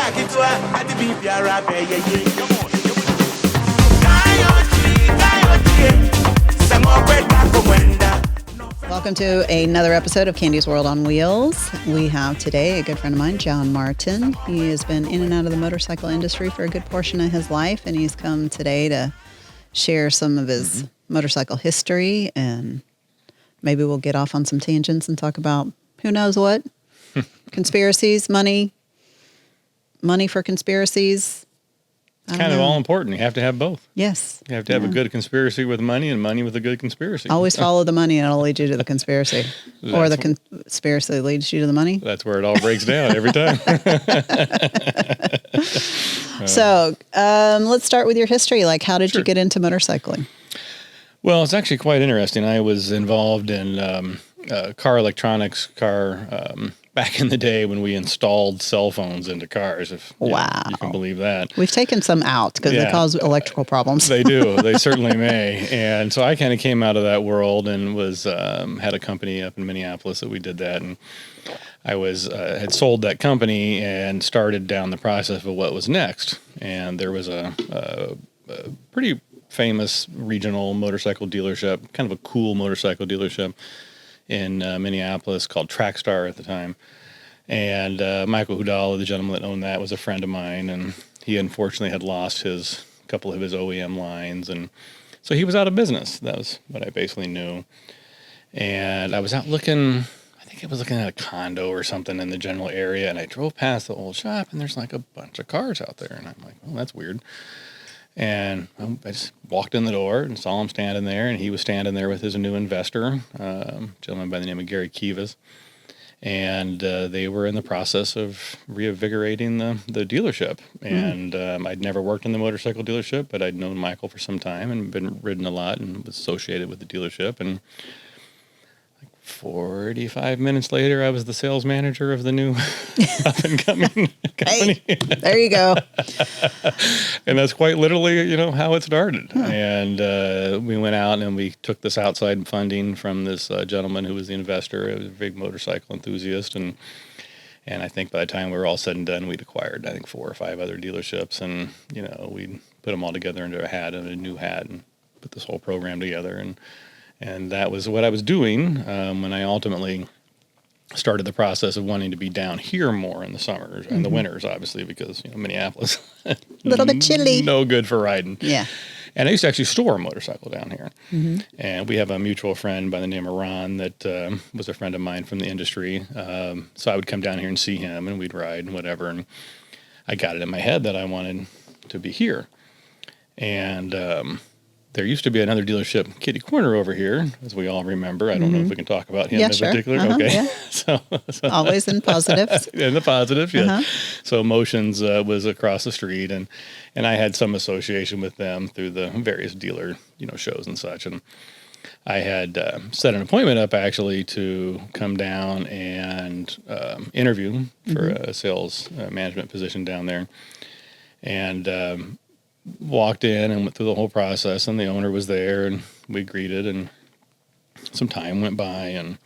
Welcome to another episode of Candy's World on Wheels. We have today a good friend of mine, John Martin. He has been in and out of the motorcycle industry for a good portion of his life, and he's come today to share some of his motorcycle history, and maybe we'll get off on some tangents and talk about who knows what. Conspiracies, money for conspiracies. It's kind of all important. You have to have both. Yes. You have to have a good conspiracy with money and money with a good conspiracy. Always follow the money and it'll lead you to the conspiracy. Or the conspiracy leads you to the money. That's where it all breaks down every time. So let's start with your history. Like, how did you get into motorcycling? Well, it's actually quite interesting. I was involved in car electronics, back in the day when we installed cell phones into cars, if you can believe that. We've taken some out because they cause electrical problems. They do. They certainly may. And so I kind of came out of that world and was had a company up in Minneapolis that we did that. And I was had sold that company and started down the process of what was next. And there was a pretty famous regional motorcycle dealership, kind of a cool motorcycle dealership in Minneapolis called Trackstar at the time. And Michael Hudala, the gentleman that owned that, was a friend of mine, and he unfortunately had lost a couple of his OEM lines, and so he was out of business. That was what I basically knew. And I was out looking, I think I was looking at a condo or something in the general area, and I drove past the old shop, and there's like a bunch of cars out there, and I'm like, oh, that's weird. And I just walked in the door and saw him standing there, and he was standing there with his new investor, a gentleman by the name of Gary Kivas. And they were in the process of reinvigorating the dealership. And I'd never worked in the motorcycle dealership, but I'd known Michael for some time and been ridden a lot and was associated with the dealership. And 45 minutes later, I was the sales manager of the new up-and-coming company. Hey, there you go. And that's quite literally, how it started. Huh. And we went out and we took this outside funding from this gentleman who was the investor. It was a big motorcycle enthusiast. And I think by the time we were all said and done, we'd acquired, I think, 4 or 5 other dealerships. And, we'd put them all together into a new hat, and put this whole program together. And that was what I was doing when I ultimately started the process of wanting to be down here more in the summers and the winters, obviously, because, Minneapolis, a little bit chilly. No good for riding. Yeah. And I used to actually store a motorcycle down here. Mm-hmm. And we have a mutual friend by the name of Ron that was a friend of mine from the industry. So I would come down here and see him, and we'd ride and whatever. And I got it in my head that I wanted to be here. And there used to be another dealership, Kitty Corner, over here, as we all remember. I don't know if we can talk about him in particular. Okay. Yeah. so always in positives. In the positives, yeah. Uh-huh. So Motions was across the street, and I had some association with them through the various dealer, shows and such. And I had set an appointment up actually to come down and interview for a sales management position down there, and walked in and went through the whole process, and the owner was there, and we greeted, and some time went by, and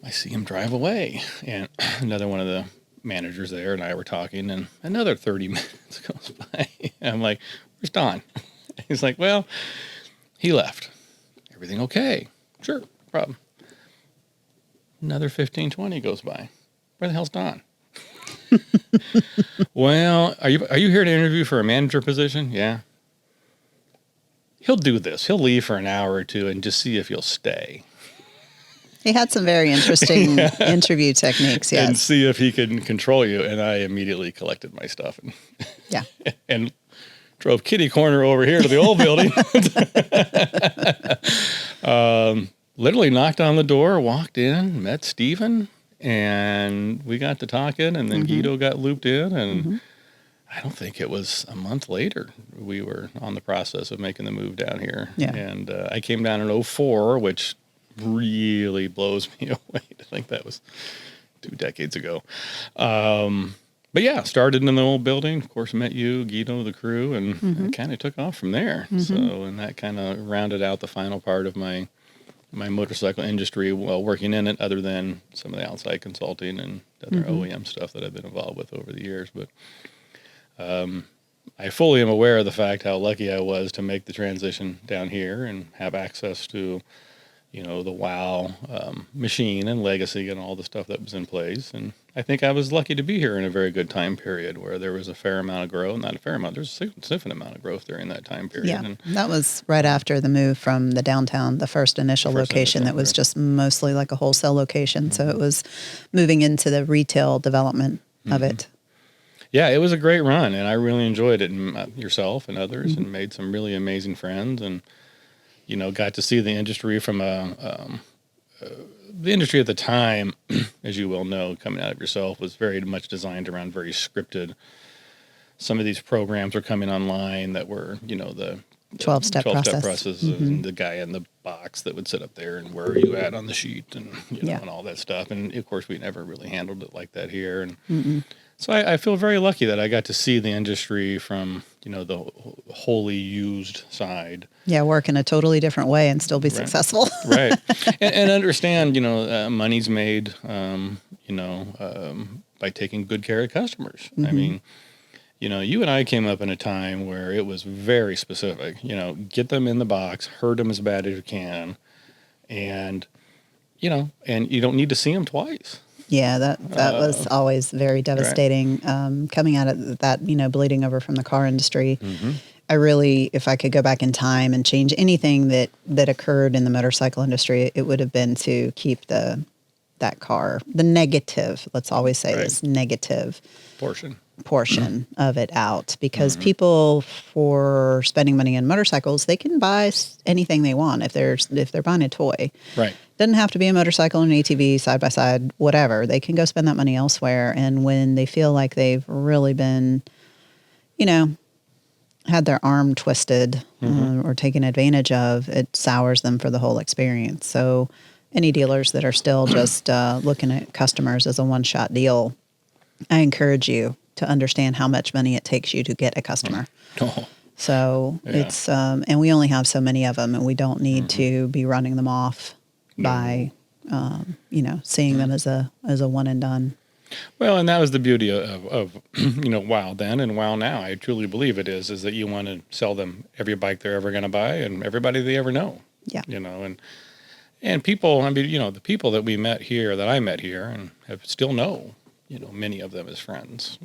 I see him drive away, and another one of the managers there and I were talking, and another 30 minutes goes by. I'm like, where's Don? He's like, well, he left. Everything okay? Sure, no problem. Another 15, 20 goes by. Where the hell's Don? Well, are you here to interview for a manager position? Yeah. He'll do this. He'll leave for an hour or two and just see if you'll stay. He had some very interesting interview techniques, yes. And see if he can control you. And I immediately collected my stuff and drove Kitty Corner over here to the old building. Literally knocked on the door, walked in, met Steven, and we got to talking, and then Guido got looped in, and I don't think it was a month later we were on the process of making the move down here. Yeah. And I came down in 2004, which really blows me away to think that was 2 decades ago. But yeah, started in the old building, of course, met you, Guido, the crew, and it kind of took off from there. So, and that kind of rounded out the final part of my my motorcycle industry while working in it, other than some of the outside consulting and other OEM stuff that I've been involved with over the years. But I fully am aware of the fact how lucky I was to make the transition down here and have access to, the WOW machine and legacy and all the stuff that was in place. And I think I was lucky to be here in a very good time period where there was a fair amount of growth, not a fair amount, there's a significant amount of growth during that time period. Yeah, And that was right after the move from the downtown, the first initial location that was just mostly like a wholesale location. So it was moving into the retail development of it. Yeah, it was a great run, and I really enjoyed it, and yourself and others, and made some really amazing friends, and got to see the industry from the industry at the time, as you well know, coming out of yourself, was very much designed around very scripted. Some of these programs were coming online that were, the 12-step processes, and the guy in the box that would sit up there and where are you at on the sheet, and and all that stuff. And of course, we never really handled it like that here. And so I feel very lucky that I got to see the industry from the wholly used side. Yeah, work in a totally different way and still be successful. Right, and understand money's made by taking good care of customers. I mean, you and I came up in a time where it was very specific. Get them in the box, hurt them as bad as you can, and and you don't need to see them twice. Yeah, that was always very devastating. Right. Coming out of that, bleeding over from the car industry, I really, if I could go back in time and change anything that occurred in the motorcycle industry, it would have been to keep that car, the negative, let's always say this negative portion of it out, because people, for spending money on motorcycles, they can buy anything they want if they're buying a toy. Right. Doesn't have to be a motorcycle, an ATV, side by side, whatever. They can go spend that money elsewhere. And when they feel like they've really been, had their arm twisted or taken advantage of, it sours them for the whole experience. So any dealers that are still just looking at customers as a one-shot deal, I encourage you to understand how much money it takes you to get a customer. So it's, and we only have so many of them, and we don't need to be running them off by, seeing them as a one and done. Well, and that was the beauty of WOW then and WOW now. I truly believe it is that you want to sell them every bike they're ever going to buy and everybody they ever know. Yeah. And people, the people that we met here, that I met here and have still know, many of them as friends,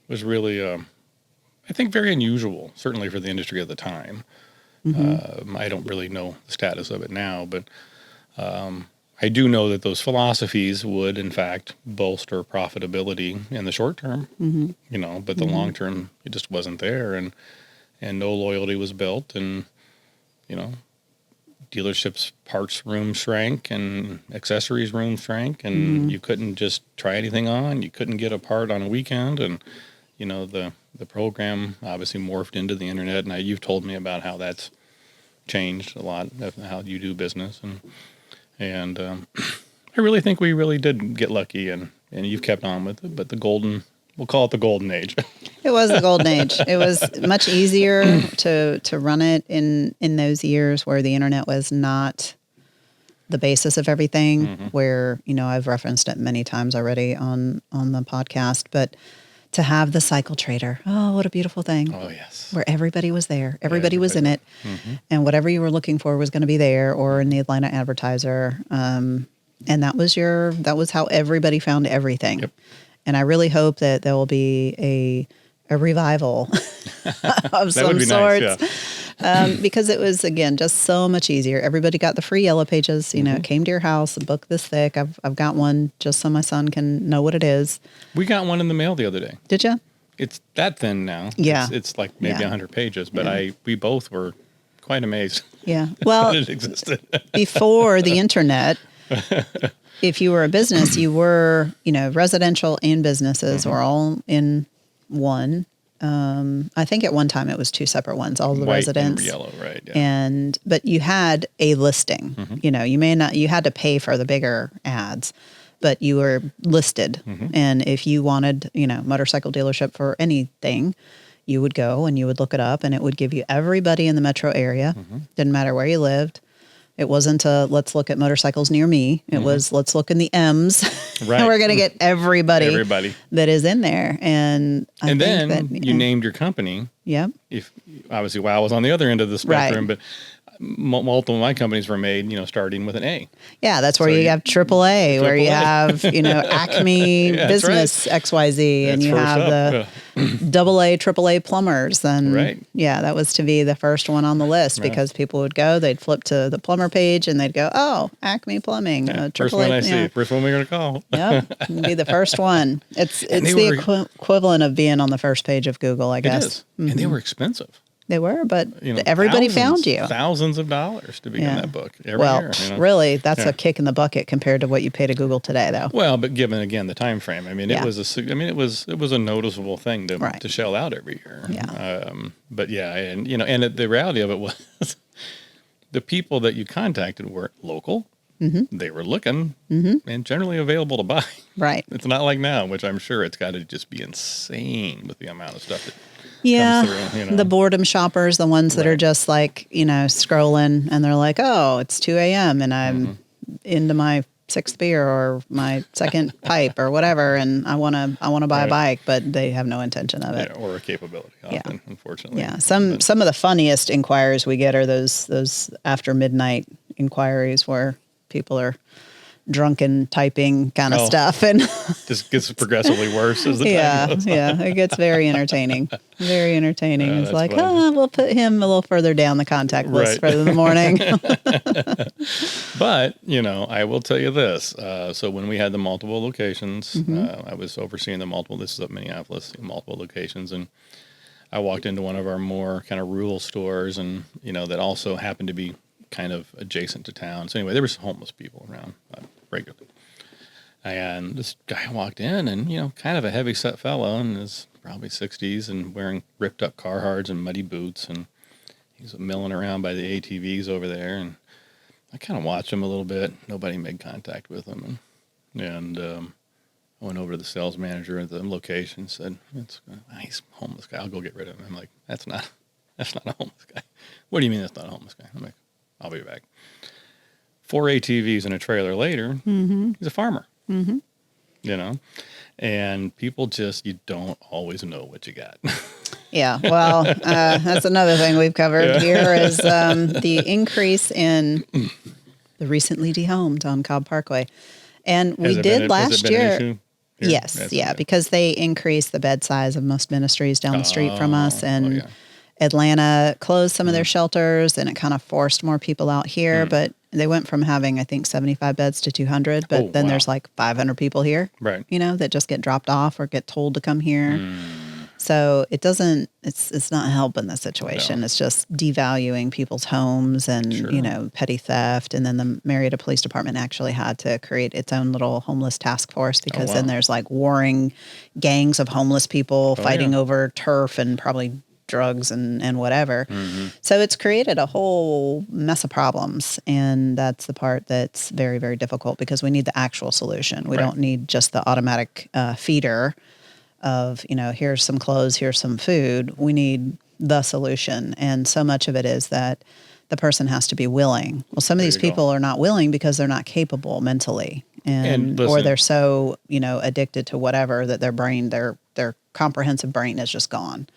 was really, I think, very unusual, certainly for the industry at the time. I don't really know the status of it now, but I do know that those philosophies would, in fact, bolster profitability in the short term, but the long term, it just wasn't there, and no loyalty was built, and, dealerships' parts room shrank and accessories room shrank, and you couldn't just try anything on. You couldn't get a part on a weekend, and, the program obviously morphed into the internet. Now, you've told me about how that's changed a lot, of how you do business, and I really think we really did get lucky, and you've kept on with it. But we'll call it the golden age. It was the golden age. It was much easier to run it in those years where the internet was not the basis of everything, where, I've referenced it many times already on the podcast, but to have the cycle trader, oh, what a beautiful thing. Oh, yes. Where everybody was there. Everybody was in it. And whatever you were looking for was going to be there, or in the Atlanta Advertiser. And that was how everybody found everything. Yep. And I really hope that there will be a revival of some sort. Nice, because it was, again, just so much easier. Everybody got the free yellow pages. It came to your house, a book this thick. I've got one just so my son can know what it is. We got one in the mail the other day. Did you? It's that thin now. Yeah. It's like maybe 100 pages, but we both were quite amazed. Yeah. Well, that it existed. Before the internet, if you were a business, you were, residential and businesses were all in one. I think at one time it was two separate ones, all the white residents. And yellow, right. Yeah. But you had a listing, you had to pay for the bigger ads, but you were listed. And if you wanted, motorcycle dealership for anything, you would go and you would look it up, and it would give you everybody in the metro area. Didn't matter where you lived. It wasn't a let's look at motorcycles near me. It was let's look in the M's. Right. And we're going to get everybody that is in there. And I think then that, you named your company. Yep. If obviously, well, I was on the other end of the spectrum, Right. but multiple of my companies were made, starting with an A. Yeah, that's where you have AAA, where you have, Acme Business XYZ, and you have the AA, AAA plumbers. And yeah, that was to be the first one on the list because people would go, they'd flip to the plumber page and they'd go, oh, Acme Plumbing. First one I see, first one we're going to call. Yep, be the first one. It's the equivalent of being on the first page of Google, I guess. It is. And they were expensive. They were, but everybody found you. Thousands of dollars to be in that book every year. Really, that's a kick in the bucket compared to what you pay to Google today, though. Well, but given again the time frame, it was a noticeable thing to shell out every year. Yeah. But yeah, and the reality of it was the people that you contacted were local. Mm-hmm. They were looking and generally available to buy. Right. It's not like now, which I'm sure it's got to just be insane with the amount of stuff that. The boredom shoppers, the ones that are just like, scrolling and they're like, oh, it's 2 a.m. and I'm into my sixth beer or my second pipe or whatever. And I want to buy a bike, but they have no intention of it. Yeah, or a capability often, unfortunately. Yeah. Some of the funniest inquiries we get are those after midnight inquiries where people are drunken typing kind of stuff, and just gets progressively worse as the time goes on. Yeah, it gets very entertaining. Very entertaining. It's like, we'll put him a little further down the contact list for the morning. But I will tell you this. So when we had the multiple locations, I was overseeing this is up Minneapolis, multiple locations, and I walked into one of our more kind of rural stores, and that also happened to be kind of adjacent to town. So anyway, there was homeless people around regularly. And this guy walked in and, kind of a heavy set fellow in his probably 60s and wearing ripped up Carhartts and muddy boots. And he's milling around by the ATVs over there. And I kind of watched him a little bit. Nobody made contact with him. And I went over to the sales manager at the location and said, he's a homeless guy. I'll go get rid of him. I'm like, that's not a homeless guy. What do you mean that's not a homeless guy? I'm like, I'll be back. 4 ATVs and a trailer later, he's a farmer. Mm-hmm. And people you don't always know what you got. Yeah, well, that's another thing we've covered here is the increase in the recently dehomed on Cobb Parkway. And we did last year. Yes, because they increased the bed size of most ministries down the street from us. And Atlanta closed some of their shelters, and it kind of forced more people out here. But they went from having, I think, 75 beds to 200. But then there's like 500 people here, that just get dropped off or get told to come here. So it's not helping the situation. No. It's just devaluing people's homes and, petty theft. And then the Marietta Police Department actually had to create its own little homeless task force because then there's like warring gangs of homeless people fighting over turf and probably drugs and whatever. So it's created a whole mess of problems. And that's the part that's very, very difficult because we need the actual solution. We don't need just the automatic feeder of, here's some clothes, here's some food. We need the solution. And so much of it is that the person has to be willing. Well, some of these people are not willing because they're not capable mentally. And or they're so, addicted to whatever that their brain, their comprehensive brain is just gone.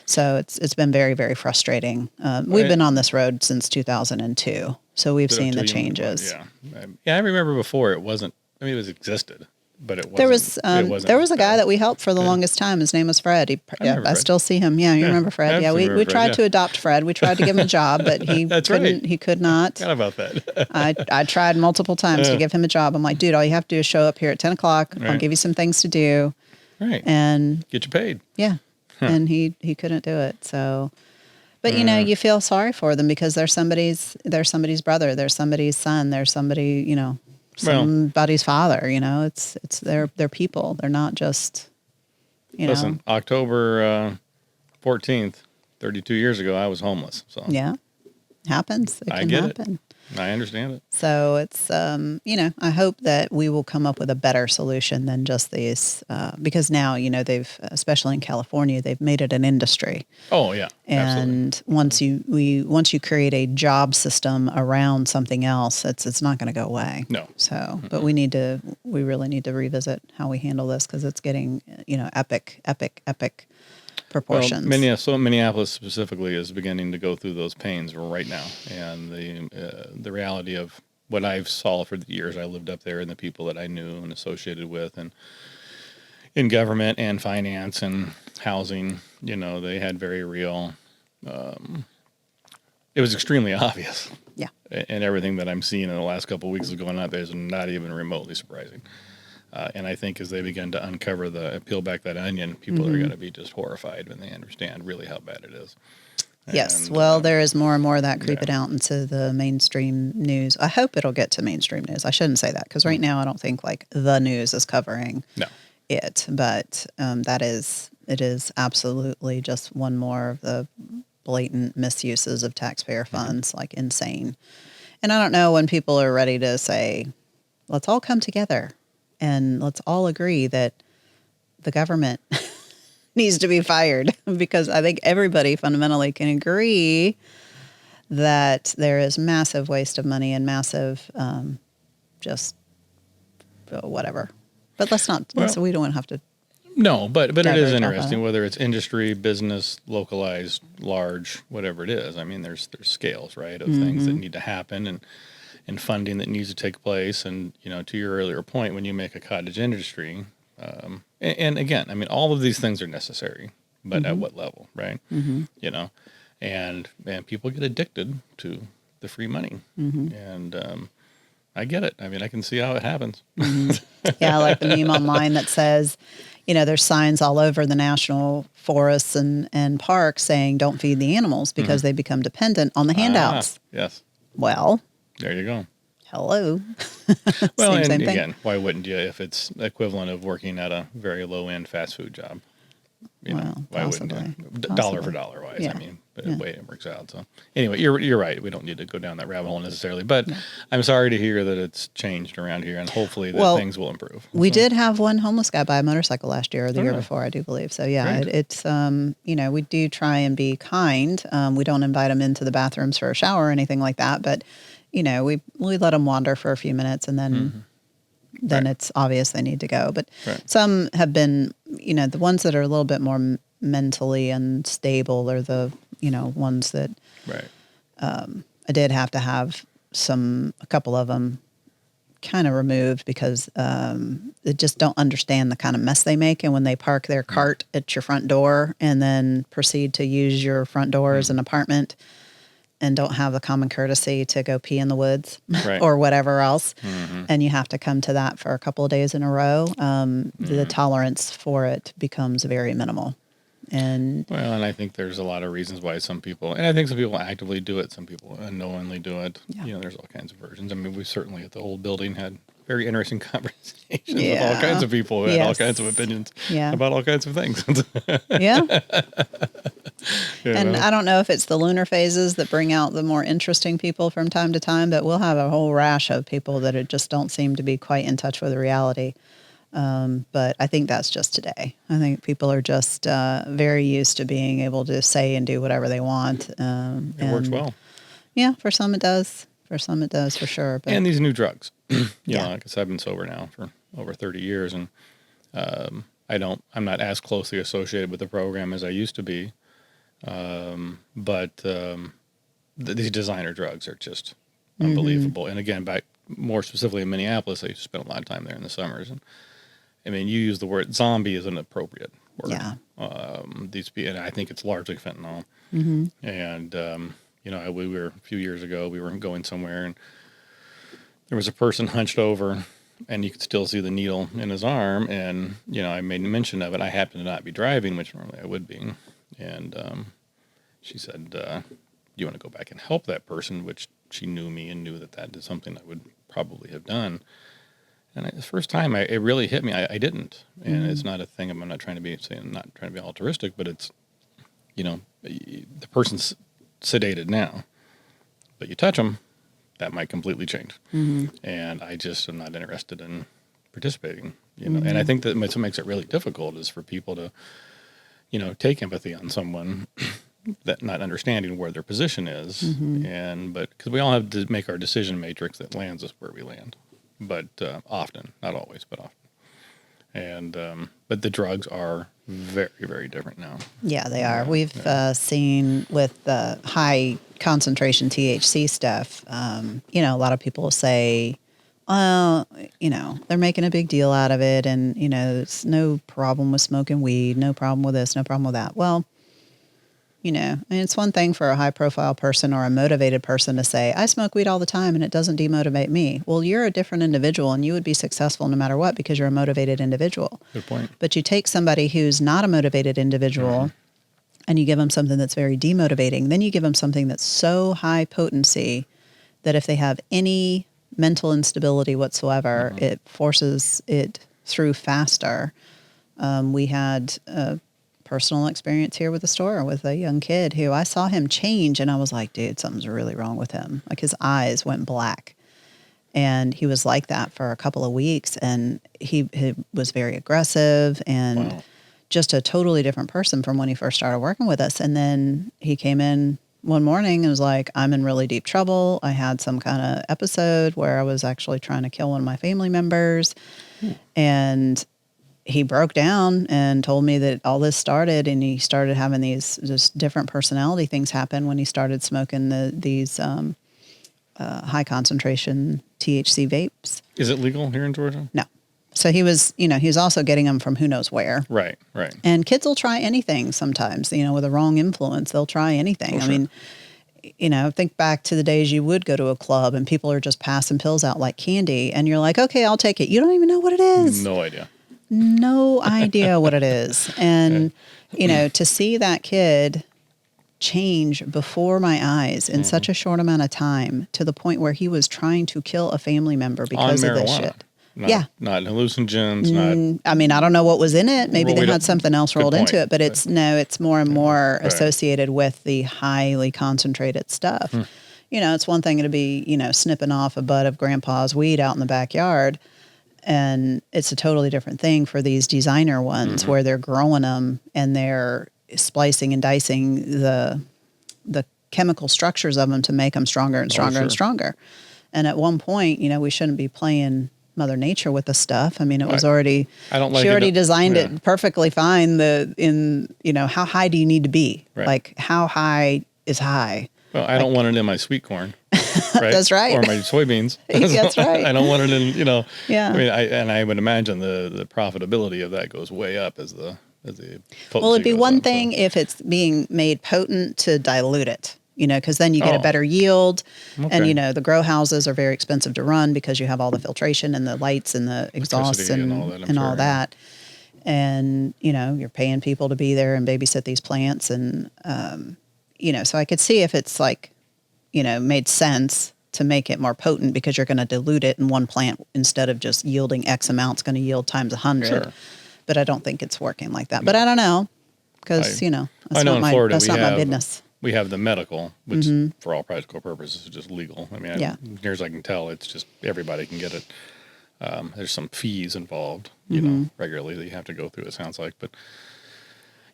So it's been very, very frustrating. We've been on this road since 2002, so we've seen the changes. I remember before it wasn't. It existed, but it wasn't. There was a guy that we helped for the longest time. His name was Fred. I still see him. Yeah, you remember Fred? Yeah, we tried to adopt Fred. We tried to give him a job, but he couldn't. He could not. Forgot about that. I tried multiple times to give him a job. I'm like, dude, all you have to do is show up here at 10 o'clock. I'll give you some things to do. Right. And get you paid. Yeah. And he couldn't do it. So, but you feel sorry for them because they're somebody's brother, they're somebody's son, they're somebody's father. It's they're people. They're not just Listen, October 14th, 32 years ago, I was homeless. So yeah, happens. It can happen. I understand it. So it's, I hope that we will come up with a better solution than just these, because now, they've, especially in California, they've made it an industry. Oh yeah, And absolutely. once you create a job system around something else, it's not going to go away. No. So, but we really need to revisit how we handle this, because it's getting, epic proportions. Well, Minneapolis specifically is beginning to go through those pains right now, and the reality of what I've saw for the years I lived up there, and the people that I knew and associated with, and in government and finance and housing, they had very real. It was extremely obvious. Yeah. And everything that I'm seeing in the last couple of weeks is going on there is not even remotely surprising. And I think as they begin to peel back that onion, people are going to be just horrified when they understand really how bad it is. Yes. And, Well, there is more and more of that creeping out into the mainstream news. I hope it'll get to mainstream news. I shouldn't say that, because right now I don't think like the news is covering it. But it is absolutely just one more of the blatant misuses of taxpayer funds, like insane. And I don't know when people are ready to say, let's all come together and let's all agree that the government needs to be fired, because I think everybody fundamentally can agree that there is massive waste of money and massive just whatever. But let's not, so we don't have to. No, but it is interesting, whether it's industry, business, localized, large, whatever it is. I mean, there's scales, right, of things that need to happen, and funding that needs to take place. And, to your earlier point, when you make a cottage industry, and again, I mean, all of these things are necessary, but at what level, right? And people get addicted to the free money. And I get it. I mean, I can see how it happens. Yeah, like the meme online that says, there's signs all over the national forests and parks saying don't feed the animals because they become dependent on the handouts. Yes. Well, there you go. Hello. Well, and again, why wouldn't you if it's equivalent of working at a very low-end fast food job? Why possibly. wouldn't you? Dollar for dollar wise, I mean, but the way it works out. So anyway, you're right. We don't need to go down that rabbit hole necessarily, but I'm sorry to hear that it's changed around here, and hopefully that things will improve. We did have one homeless guy buy a motorcycle last year or the year before, I do believe. So it's we do try and be kind. We don't invite them into the bathrooms for a shower or anything like that, but we let them wander for a few minutes, and then it's obvious they need to go. But some have been, the ones that are a little bit more mentally unstable are the, ones that I did have to have a couple of them kind of removed, because they just don't understand the kind of mess they make. And when they park their cart at your front door and then proceed to use your front door as an apartment, and don't have the common courtesy to go pee in the woods or whatever else, and you have to come to that for a couple of days in a row, the tolerance for it becomes very minimal. And I think there's a lot of reasons why some people actively do it, some people unknowingly do it. There's all kinds of versions. I mean, we certainly at the old building had very interesting conversations with all kinds of people who had all kinds of opinions about all kinds of things. And I don't know if it's the lunar phases that bring out the more interesting people from time to time, but we'll have a whole rash of people that just don't seem to be quite in touch with reality. But I think that's just today. I think people are just very used to being able to say and do whatever they want. It works well. Yeah, for some it does. For some it does, for sure. But, and these new drugs. Like I said, I've been sober now for over 30 years, and I'm not as closely associated with the program as I used to be. But these designer drugs are just unbelievable. And again, more specifically in Minneapolis, I used to spend a lot of time there in the summers. And I mean, you use the word zombie is an appropriate word. Yeah. And I think it's largely fentanyl. And, we were a few years ago, we were going somewhere, and there was a person hunched over, and you could still see the needle in his arm. And, I made mention of it. I happened to not be driving, which normally I would be. And she said, do you want to go back and help that person? Which she knew me and knew that is something I would probably have done. And the first time it really hit me, I didn't. And it's not a thing, I'm not trying to be altruistic, but it's, the person's sedated now. But you touch them, that might completely change. And I just am not interested in participating, and I think that what makes it really difficult is for people to, take empathy on someone that not understanding where their position is. But because we all have to make our decision matrix that lands us where we land, but often, not always, but often. And but the drugs are very, very different now. Yeah, they are. We've seen with the high concentration THC stuff, a lot of people say, well, they're making a big deal out of it. And, it's no problem with smoking weed, no problem with this, no problem with that. Well, it's one thing for a high profile person or a motivated person to say, I smoke weed all the time and it doesn't demotivate me. Well, you're a different individual and you would be successful no matter what because you're a motivated individual. Good point. But you take somebody who's not a motivated individual and you give them something that's very demotivating. Then you give them something that's so high potency that if they have any mental instability whatsoever, it forces it through faster. We had personal experience here with the store with a young kid who I saw him change and I was like, dude, something's really wrong with him. Like his eyes went black and he was like that for a couple of weeks and he was very aggressive and just a totally different person from when he first started working with us. And then he came in one morning and was like, I'm in really deep trouble. I had some kind of episode where I was actually trying to kill one of my family members. And he broke down and told me that all this started and he started having these just different personality things happen when he started smoking these high concentration THC vapes. Is it legal here in Georgia? No. So he was also getting them from who knows where. Right. And kids will try anything sometimes, with a wrong influence, they'll try anything. Oh, I mean, think back to the days you would go to a club and people are just passing pills out like candy and you're like, okay, I'll take it. You don't even know what it is. No idea. No idea what it is. And, to see that kid change before my eyes in such a short amount of time to the point where he was trying to kill a family member because of this shit. Not hallucinogens, not... I mean, I don't know what was in it. Maybe they had something else rolled into it, but it's more and more associated with the highly concentrated stuff. It's one thing to be, snipping off a bud of grandpa's weed out in the backyard. And it's a totally different thing for these designer ones where they're growing them and they're splicing and dicing the chemical structures of them to make them stronger and stronger and stronger. And at one point, we shouldn't be playing Mother Nature with the stuff. I mean, it was already, she already designed it perfectly fine. How high do you need to be? Right. Like how high is high? Well, I don't want it in my sweet corn. Right? That's right. Or my soybeans. That's right. I don't want it in, Yeah. I mean, I would imagine the profitability of that goes way up as the potency Well, it'd be one up, thing if it's being made potent to dilute it, because then you get a better yield. Okay. And, the grow houses are very expensive to run because you have all the filtration and the lights and the exhausts and all that. And, you're paying people to be there and babysit these plants. And, so I could see if it's like, made sense to make it more potent because you're going to dilute it in one plant instead of just yielding X amount, it's going to yield times 100. Sure. But I don't think it's working like that. But I don't know because, that's not my business. We have the medical, which for all practical purposes is just legal. I mean, near as I can tell, it's just everybody can get it. There's some fees involved, regularly that you have to go through, it sounds like. But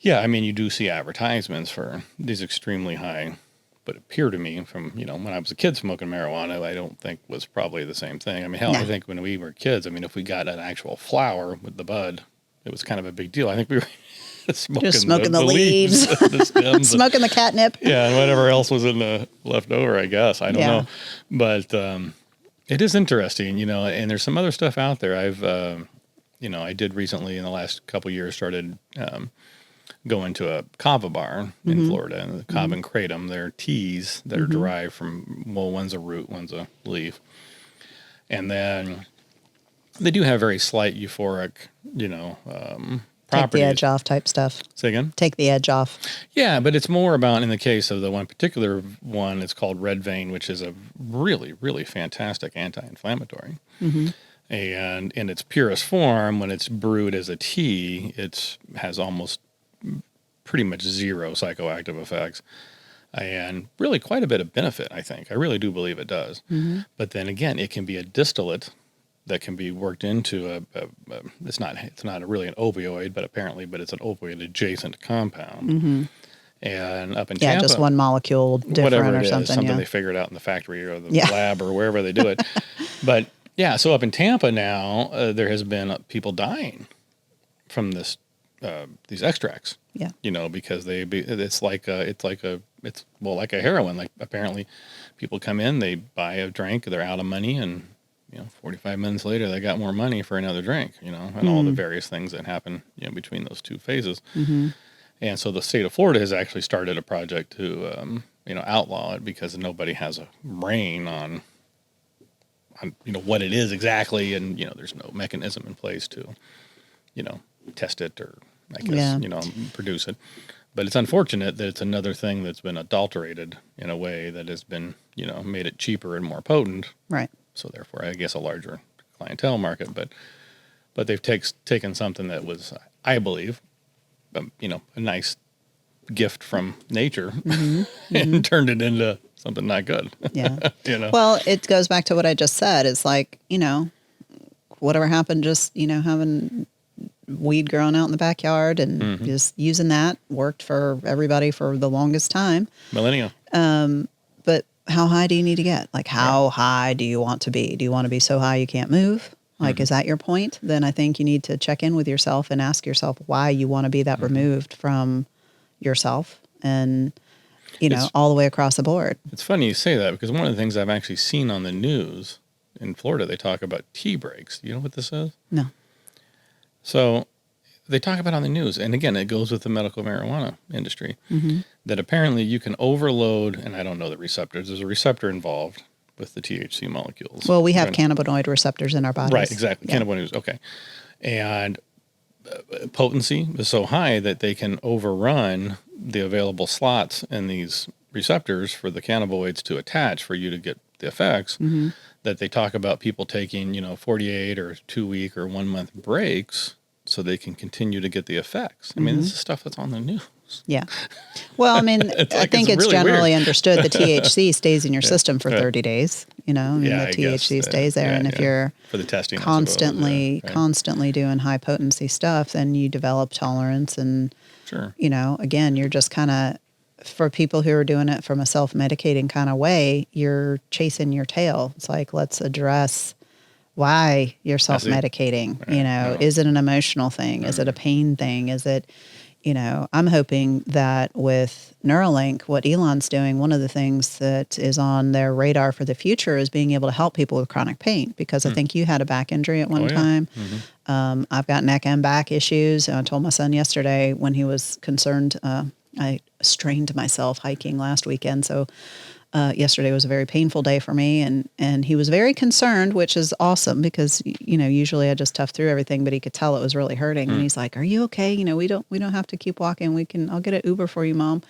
yeah, I mean, you do see advertisements for these extremely high, but appear to me from, when I was a kid smoking marijuana, I don't think was probably the same thing. I mean, hell, I think when we were kids, I mean, if we got an actual flower with the bud, it was kind of a big deal. I think we were smoking the leaves, the stems, smoking the catnip. Yeah, and whatever else was in the leftover, I guess. I don't know. But it is interesting, and there's some other stuff out there. I did recently in the last couple of years started going to a kava bar in Florida, and the kava and kratom, they're teas that are derived from, one's a root, one's a leaf. And then they do have very slight euphoric, properties. Take the edge off type stuff. Say again? Take the edge off. Yeah, but it's more about, in the case of the one particular one, it's called Red Vein, which is a really, really fantastic anti-inflammatory. And in its purest form, when it's brewed as a tea, it has almost pretty much zero psychoactive effects. and really quite a bit of benefit, I think. I really do believe it does. Mm-hmm. But then again, it can be a distillate that can be worked into it's not really an opioid, but it's an opioid adjacent compound. Mm-hmm. And up in Yeah, Tampa, just one molecule different whatever or it is, something. Yeah. they figured out in the factory or the lab or wherever they do it. But yeah, so up in Tampa now, there has been people dying from these extracts. Yeah. Because it's like a heroin. Like apparently, people come in, they buy a drink, they're out of money, and 45 minutes later they got more money for another drink. And all the various things that happen between those two phases. Mm-hmm. And so the state of Florida has actually started a project to outlaw it because nobody has a brain on what it is exactly, and there's no mechanism in place to test it or I guess produce it. But it's unfortunate that it's another thing that's been adulterated in a way that has been made it cheaper and more potent. Right. So therefore, I guess a larger clientele market. But they've taken something that was, I believe, a nice gift from nature and turned it into something not good. Yeah. Well, it goes back to what I just said. It's like, whatever happened, just, having weed growing out in the backyard and just using that worked for everybody for the longest time. Millennia. But how high do you need to get? Like, how high do you want to be? Do you want to be so high you can't move? Like, is that your point? Then I think you need to check in with yourself and ask yourself why you want to be that removed from yourself and, all the way across the board. It's funny you say that because one of the things I've actually seen on the news in Florida, they talk about tea breaks. Do you know what this is? No. So they talk about it on the news. And again, it goes with the medical marijuana industry that apparently you can overload, and I don't know the receptors. There's a receptor involved with the THC molecules. Well, we have cannabinoid receptors in our bodies. Right, exactly. Yeah. Cannabinoids, okay. And potency is so high that they can overrun the available slots in these receptors for the cannabinoids to attach for you to get the effects, that they talk about people taking, 48 or 2 week or 1 month breaks so they can continue to get the effects. I mean, this is stuff that's on the news. Yeah. Well, I mean, I think it's really generally understood the THC stays in your system for 30 days. The THC stays there. And if you're for the testing constantly doing high potency stuff, then you develop tolerance. And, again, you're just kind of, for people who are doing it from a self-medicating kind of way, you're chasing your tail. It's like, let's address why you're self-medicating. Is it an emotional thing? Is it a pain thing? Is it, I'm hoping that with Neuralink, what Elon's doing, one of the things that is on their radar for the future is being able to help people with chronic pain, because I think you had a back injury at one time. I've got neck and back issues. I told my son yesterday when he was concerned, I strained myself hiking last weekend. So yesterday was a very painful day for me, and he was very concerned, which is awesome because usually I just tough through everything, but he could tell it was really hurting, and he's like, "Are you okay? We don't have to keep walking. I'll get an Uber for you, Mom."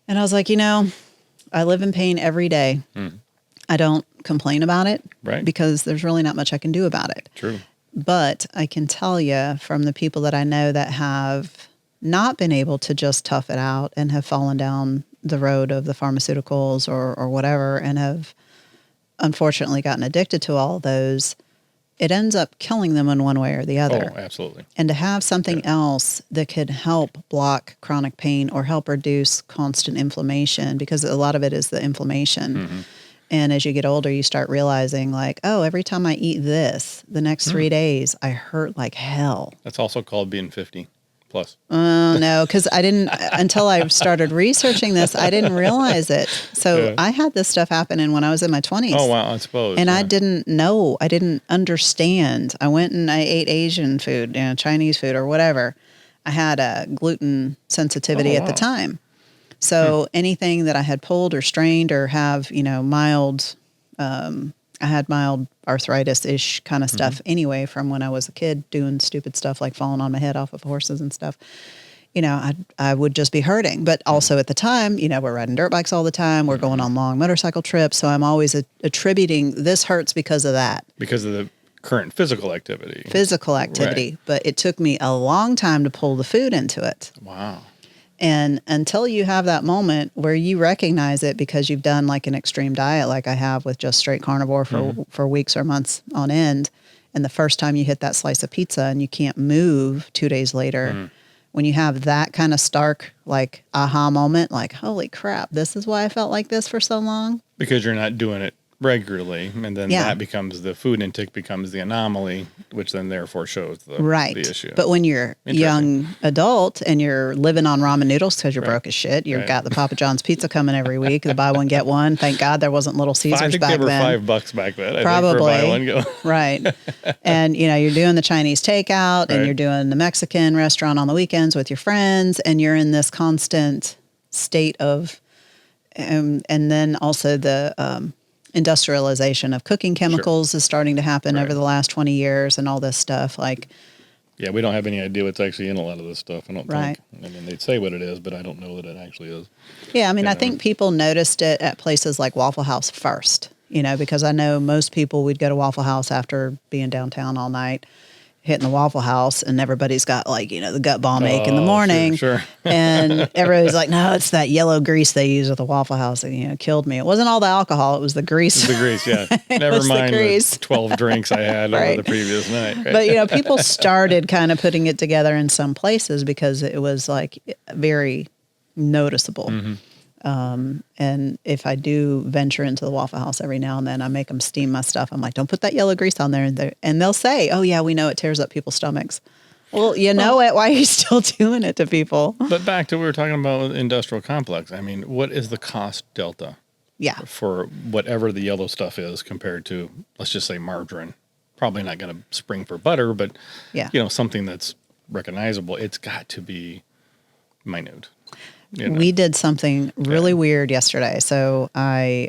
And I was like, I live in pain every day. I don't complain about it, right? Because there's really not much I can do about it. True. But I can tell you from the people that I know that have not been able to just tough it out and have fallen down the road of the pharmaceuticals or whatever and have unfortunately gotten addicted to all those, it ends up killing them in one way or the other. Oh, absolutely. And to have something else that could help block chronic pain or help reduce constant inflammation, because a lot of it is the inflammation. And as you get older, you start realizing like, oh, every time I eat this, the next 3 days, I hurt like hell. That's also called being 50 plus. No, because I didn't, until I started researching this, I didn't realize it. So I had this stuff happening when I was in my 20s. Oh, wow, I suppose. And I didn't know, I didn't understand. I went and I ate Asian food, Chinese food or whatever. I had a gluten sensitivity at the time. So anything that I had pulled or strained or have, mild, I had mild arthritis-ish kind of stuff anyway from when I was a kid doing stupid stuff like falling on my head off of horses and stuff. I would just be hurting. But also at the time, we're riding dirt bikes all the time. We're going on long motorcycle trips. So I'm always attributing this hurts because of that. Because of the current physical activity. Right. But it took me a long time to pull the food into it. Wow. And until you have that moment where you recognize it because you've done like an extreme diet, like I have with just straight carnivore for weeks or months on end, and the first time you hit that slice of pizza and you can't move 2 days later, when you have that kind of stark, like aha moment, like, holy crap, this is why I felt like this for so long. Because you're not doing it regularly, and then that becomes the food intake becomes the anomaly, which then therefore shows the issue. But when you're young adult and you're living on ramen noodles because you're broke as shit, you've got the Papa John's pizza coming every week, the buy one get one. Thank God there wasn't Little Caesars back then. I think they were $5 back then. Probably. I think, for buy one get one. Right. And you're doing the Chinese takeout and you're doing the Mexican restaurant on the weekends with your friends, and you're in this constant state of, and then also the industrialization of cooking chemicals is starting to happen over the last 20 years and all this stuff. Like, yeah, we don't have any idea what's actually in a lot of this stuff. I don't think. I mean, they'd say what it is, but I don't know that it actually is. Yeah, I mean, I think people noticed it at places like Waffle House first, because I know most people would go to Waffle House after being downtown all night, hitting the Waffle House, and everybody's got like, the gut bomb ache in the morning. Sure. And everybody's like, no, it's that yellow grease they use at the Waffle House. And, killed me. It wasn't all the alcohol. It was the grease. It was the grease, yeah. Never mind the 12 drinks I had over the previous night. Right? But, people started kind of putting it together in some places because it was like very noticeable. And if I do venture into the Waffle House every now and then, I make them steam my stuff. I'm like, don't put that yellow grease on there. And they'll say, oh, yeah, we know it tears up people's stomachs. Well, it. Why are you still doing it to people? But back to what we were talking about with industrial complex. I mean, what is the cost delta for whatever the yellow stuff is compared to, let's just say, margarine? Probably not going to spring for butter, but, something that's recognizable. It's got to be minute. We did something really weird yesterday. So I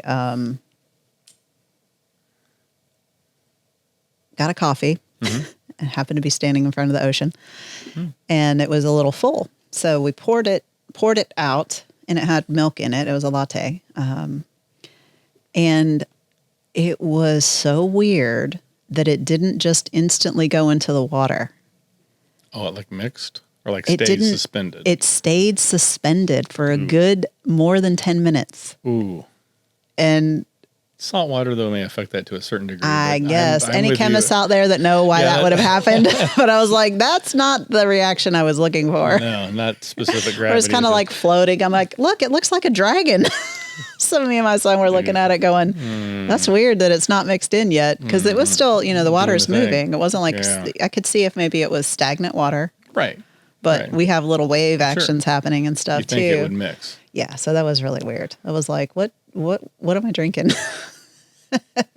got a coffee. I happened to be standing in front of the ocean, and it was a little full. So we poured it out, and it had milk in it. It was a latte, and it was so weird that it didn't just instantly go into the water. Oh, it like mixed? Or like stayed suspended? It stayed suspended for a good more than 10 minutes. Ooh. And salt water, though, may affect that to a certain degree. I guess. Any chemists out there that know why that would have happened? But I was like, that's not the reaction I was looking for. No, not specific gravity. It was kind of like floating. I'm like, look, it looks like a dragon. So me and my son were looking at it going, that's weird that it's not mixed in yet. Because it was still, the water's moving. It wasn't like, I could see if maybe it was stagnant water. Right. But we have little wave actions happening and stuff, you think it would mix. Yeah, so that was really weird. I was like, what am I drinking?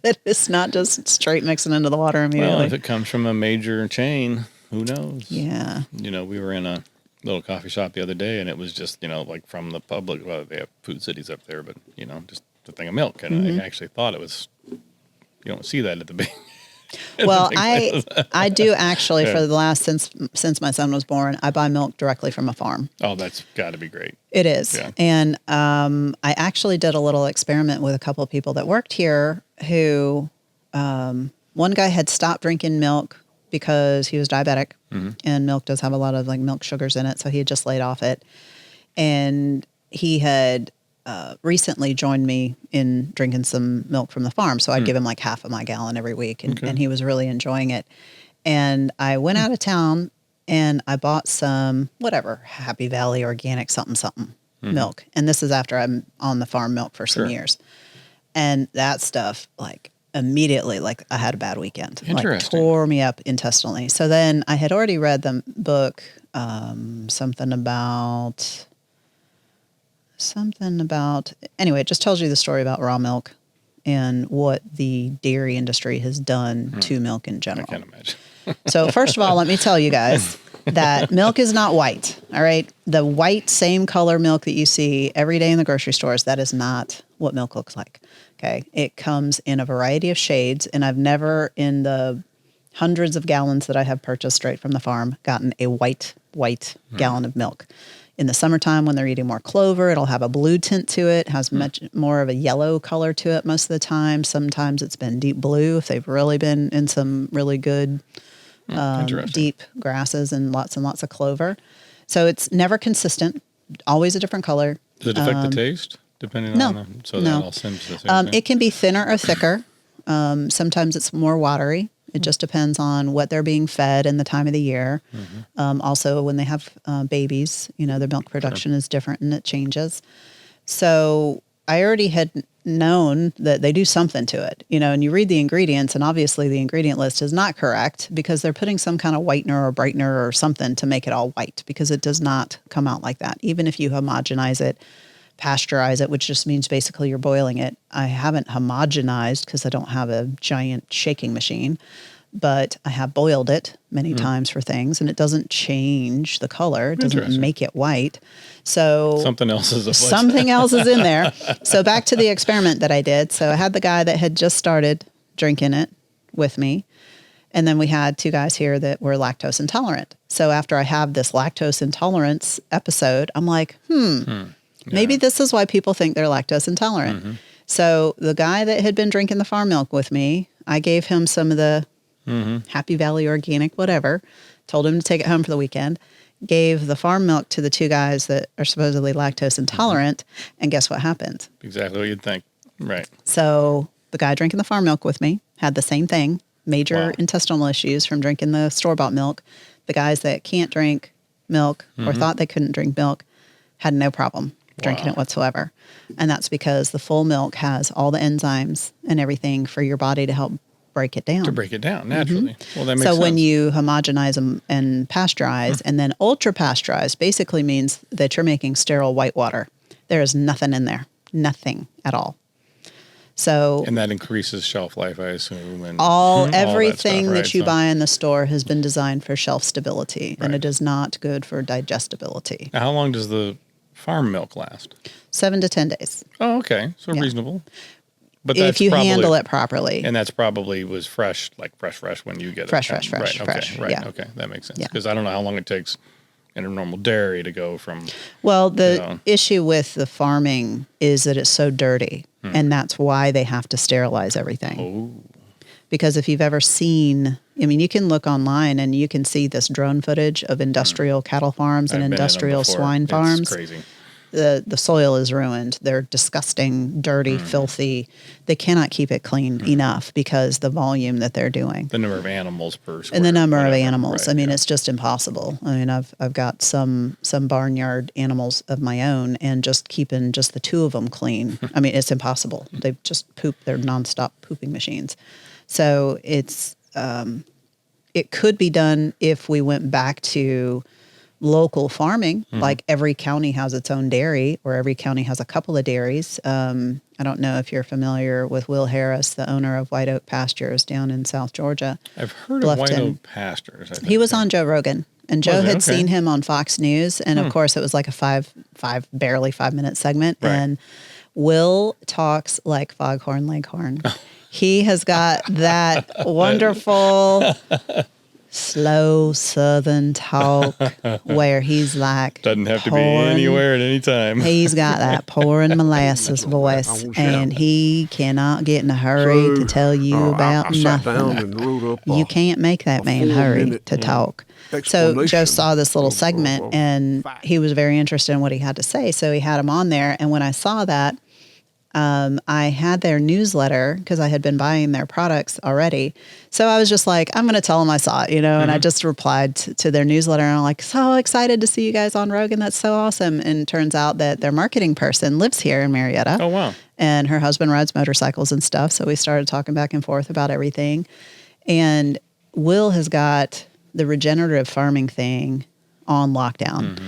It's not just straight mixing into the water immediately. Well, if it comes from a major chain, who knows? Yeah. We were in a little coffee shop the other day, and it was just, like from the public. Well, they have food cities up there, but, just a thing of milk. And I actually thought it was, you don't see that at the beginning. Well, I do actually for the last, since my son was born, I buy milk directly from a farm. Oh, that's got to be great. It is. Yeah. And I actually did a little experiment with a couple of people that worked here who, one guy had stopped drinking milk because he was diabetic, and milk does have a lot of like milk sugars in it. So he had just laid off it. And he had recently joined me in drinking some milk from the farm. So I'd give him like half of my gallon every week, and he was really enjoying it. And I went out of town and I bought some, Happy Valley organic something milk. And this is after I'm on the farm milk for some years. And that stuff, like immediately, like I had a bad weekend. Like tore me up intestinally. So then I had already read the book, something about, anyway, it just tells you the story about raw milk and what the dairy industry has done to milk in general. I can't imagine. So first of all, let me tell you guys that milk is not white, all right? The white, same color milk that you see every day in the grocery stores, that is not what milk looks like, okay? It comes in a variety of shades, and I've never, in the hundreds of gallons that I have purchased straight from the farm, gotten a white gallon of milk. In the summertime, when they're eating more clover, it'll have a blue tint to it, has much more of a yellow color to it most of the time. Sometimes it's been deep blue if they've really been in some really good deep grasses and lots of clover. So it's never consistent. always a different color. Does it affect the taste depending no, on the, so no. that all seems the same thing? It can be thinner or thicker. Sometimes it's more watery. It just depends on what they're being fed and the time of the year. Also, when they have babies, their milk production is different and it changes. So I already had known that they do something to it, and you read the ingredients, and obviously the ingredient list is not correct because they're putting some kind of whitener or brightener or something to make it all white, because it does not come out like that. Even if you homogenize it, pasteurize it, which just means basically you're boiling it. I haven't homogenized because I don't have a giant shaking machine, but I have boiled it many times for things, and it doesn't change the color. It doesn't make it white. So something else is something else is in there. So back to the experiment that I did. So I had the guy that had just started drinking it with me. And then we had 2 guys here that were lactose intolerant. So after I have this lactose intolerance episode, I'm like, maybe this is why people think they're lactose intolerant. So the guy that had been drinking the farm milk with me, I gave him some of the Happy Valley organic, whatever, told him to take it home for the weekend, gave the farm milk to the 2 guys that are supposedly lactose intolerant. And guess what happened? Exactly what you'd think. Right. So the guy drinking the farm milk with me had the same thing, major intestinal issues from drinking the store-bought milk. The guys that can't drink milk or thought they couldn't drink milk had no problem drinking it whatsoever. And that's because the full milk has all the enzymes and everything for your body to help break it down. To break it down, naturally. Well, that makes sense. So when you homogenize them and pasteurize, and then ultra pasteurize basically means that you're making sterile white water. There is nothing in there. Nothing at all. So, and that increases shelf life, I assume. And everything all that you buy in the store has been designed for shelf stability, and it is not good for digestibility. Now, how long does the farm milk last? 7 to 10 days. Oh, okay. So reasonable. But if you handle it properly. And that's probably was fresh, like fresh when you get it. Fresh. Right. Okay. That makes sense. Because I don't know how long it takes in a normal dairy to go from. Well, the issue with the farming is that it's so dirty. And that's why they have to sterilize everything. Oh. Because if you've ever seen, you can look online and you can see this drone footage of industrial cattle farms and industrial swine farms. It's crazy. The soil is ruined. They're disgusting, dirty, filthy. They cannot keep it clean enough because the volume that they're doing. The number of animals per square. And the number of animals. Right, it's just impossible. I've got some barnyard animals of my own, and just keeping just the 2 of them clean. It's impossible. They just poop. They're nonstop pooping machines. So it's it could be done if we went back to local farming, like every county has its own dairy, or every county has a couple of dairies. I don't know if you're familiar with Will Harris, the owner of White Oak Pastures down in South Georgia. I've heard of White Oak Pastures. He was on Joe Rogan, and Joe had seen him on Fox News, and of course it was like a barely 5-minute segment, and Will talks like Foghorn Leghorn. He has got that wonderful slow Southern talk where he's like doesn't have to be anywhere at any time. He's got that pouring molasses voice, and he cannot get in a hurry to tell you about nothing. You can't make that man hurry to talk. So Joe saw this little segment, and he was very interested in what he had to say, so he had him on there. And when I saw that, I had their newsletter because I had been buying their products already. So I was just like, I'm going to tell them I saw it, and I just replied to their newsletter, and I'm like, so excited to see you guys on Rogan. That's so awesome. And it turns out that their marketing person lives here in Marietta. Oh, wow. And her husband rides motorcycles and stuff. So we started talking back and forth about everything. And Will has got the regenerative farming thing on lockdown.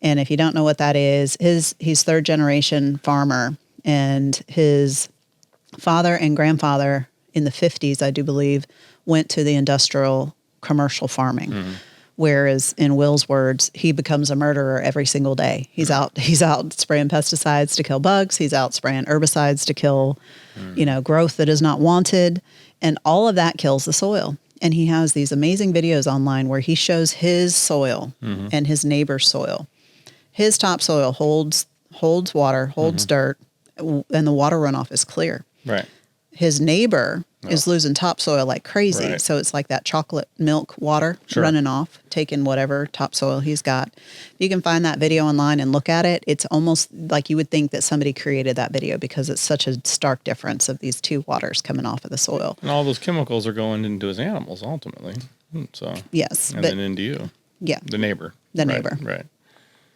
And if you don't know what that is, he's 3rd generation farmer. And his father and grandfather in the 50s, I do believe, went to the industrial commercial farming. Whereas in Will's words, he becomes a murderer every single day. He's out spraying pesticides to kill bugs. He's out spraying herbicides to kill, growth that is not wanted. And all of that kills the soil. And he has these amazing videos online where he shows his soil and his neighbor's soil. His topsoil holds water, holds dirt, and the water runoff is clear. Right. his neighbor is losing topsoil like crazy. Right. So it's like that chocolate milk water running off, taking whatever topsoil he's got. You can find that video online and look at it. It's almost like you would think that somebody created that video because it's such a stark difference of these two waters coming off of the soil. And all those chemicals are going into his animals ultimately. So yes, and then into you. Yeah. The neighbor. Right.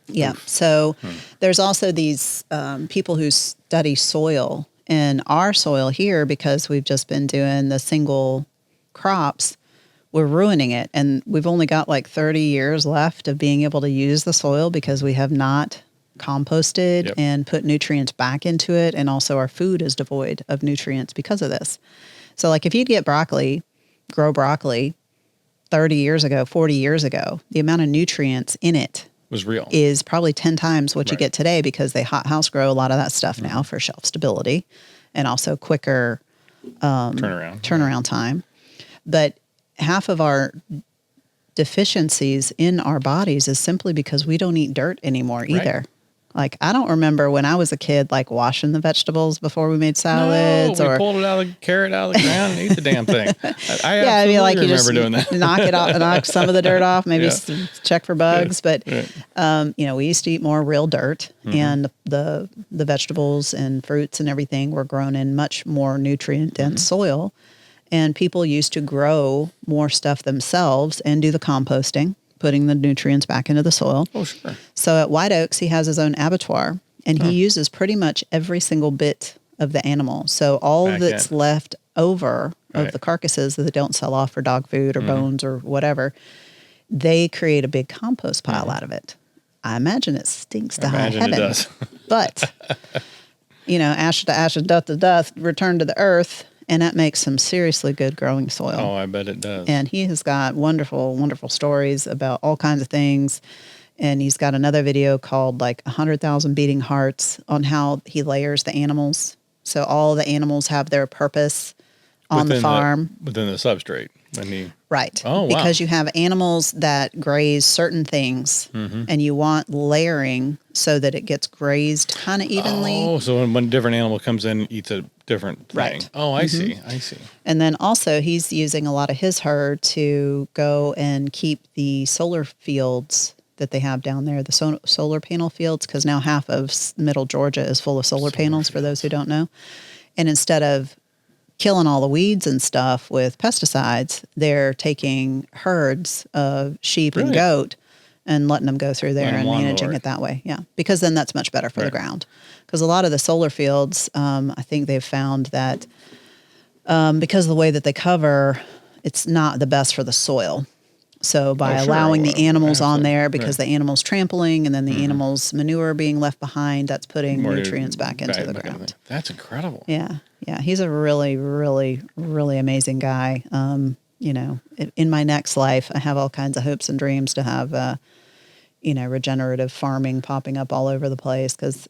Yeah. So there's also these people who study soil. And our soil here, because we've just been doing the single crops, we're ruining it. And we've only got like 30 years left of being able to use the soil because we have not composted and put nutrients back into it. And also our food is devoid of nutrients because of this. So like if you get grow broccoli 30 years ago, 40 years ago, the amount of nutrients in it was real is probably 10 times what you get today because they hothouse grow a lot of that stuff now for shelf stability and also quicker turnaround time. But half of our deficiencies in our bodies is simply because we don't eat dirt anymore either. Like, I don't remember when I was a kid, like washing the vegetables before we made salads. No, we pulled it out of the carrot out of the ground and ate the damn thing. I absolutely like you remember just doing that. knock it off, knock some of the dirt off, maybe check for bugs. But, we used to eat more real dirt and the vegetables and fruits and everything were grown in much more nutrient dense soil. And people used to grow more stuff themselves and do the composting, putting the nutrients back into the soil. Oh, sure. So at White Oaks, he has his own abattoir, and he uses pretty much every single bit of the animal. So all that's left over of the carcasses that they don't sell off for dog food or bones or whatever, they create a big compost pile out of it. I imagine it stinks to high heaven. It does. But, ash to ashes, dust to dust, return to the earth. And that makes some seriously good growing soil. Oh, I bet it does. And he has got wonderful, wonderful stories about all kinds of things. And he's got another video called like 100,000 Beating Hearts on how he layers the animals. So all the animals have their purpose on the farm. Within the substrate. Right. Oh, wow. Because you have animals that graze certain things and you want layering so that it gets grazed kind of evenly. Oh, so when different animal comes in and eats a different thing. Right. Oh, I see. And then also he's using a lot of his herd to go and keep the solar fields that they have down there, the solar panel fields, because now half of middle Georgia is full of solar panels, for those who don't know. And instead of killing all the weeds and stuff with pesticides, they're taking herds of sheep and goat and letting them go through there and managing it that way. Yeah, because then that's much better for the ground. Because a lot of the solar fields, I think they've found that because of the way that they cover, it's not the best for the soil. So by allowing the animals on there, because the animals trampling and then the animals' manure being left behind, that's putting nutrients back into the ground. That's incredible. Yeah. Yeah. He's a really, really, really amazing guy. In my next life, I have all kinds of hopes and dreams to have, regenerative farming popping up all over the place because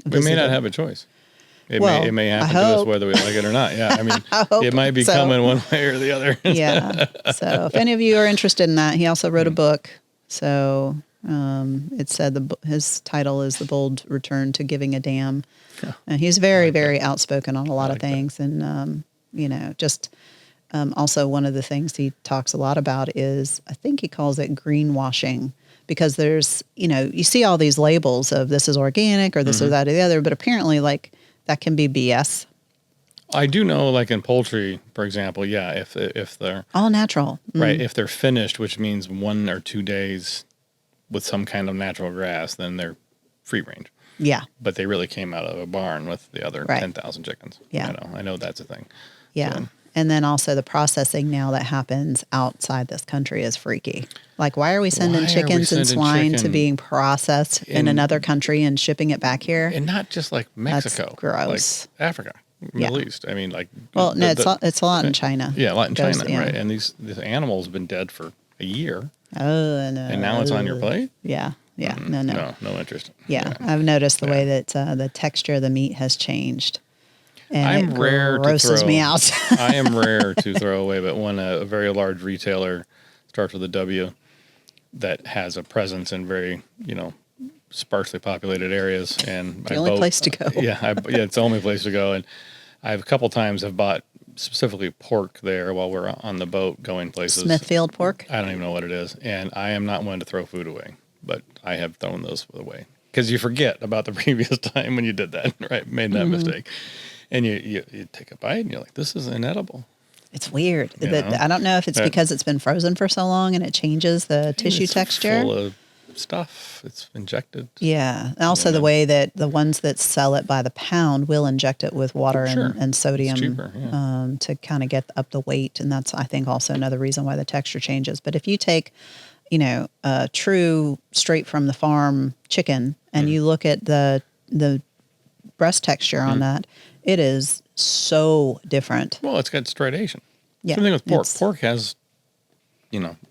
we may not have a choice. It may happen to us whether we like it or not. Yeah, I mean, it might be coming one way or the other. Yeah. So if any of you are interested in that, he also wrote a book. So it said his title is The Bold Return to Giving a Damn. Yeah. And he's very, very outspoken on a lot of things. That. And, also one of the things he talks a lot about is, I think he calls it greenwashing. Because there's, you see all these labels of this is organic or this or that or the other, but apparently that can be BS. I do know, like in poultry, for example, if they're all natural, right? If they're finished, which means 1 or 2 days with some kind of natural grass, then they're free range. Yeah, but they really came out of a barn with the other 10,000 chickens. Yeah, I know that's a thing. Yeah, so. And then also the processing now that happens outside this country is freaky. Like, why are we sending chickens and swine to being processed in another country and shipping it back here? And not just like Mexico. That's gross. Like Africa, Middle East. I mean, like... Well, it's a lot in China. Yeah, a lot in China, right. And these animals have been dead for a year. Oh, no. And now it's on your plate? Yeah. Yeah, No interest. Yeah, I've noticed the way that the texture of the meat has changed. And I'm rare grosses me out. I am rare to throw away, but a very large retailer starts with a W that has a presence in very, sparsely populated areas, and the only place to go. Yeah, it's the only place to go, and I've a couple times have bought specifically pork there while we're on the boat going places. Smithfield pork? I don't even know what it is. And I am not one to throw food away, but I have thrown those away because you forget about the previous time when you did that, right? Made that mistake. And you take a bite and you're like, this is inedible. It's weird. You know? I don't know if it's because it's been frozen for so long and it changes the tissue texture. Full of stuff. It's injected. Yeah. Also, the way that the ones that sell it by the pound will inject it with water and sodium, it's cheaper, to kind of get up the weight. And that's, I think, also another reason why the texture changes. But if you take, a true straight from the farm chicken and you look at the breast texture on that, it is so different. Well, it's got striation. Yeah. Same thing with pork. Pork has,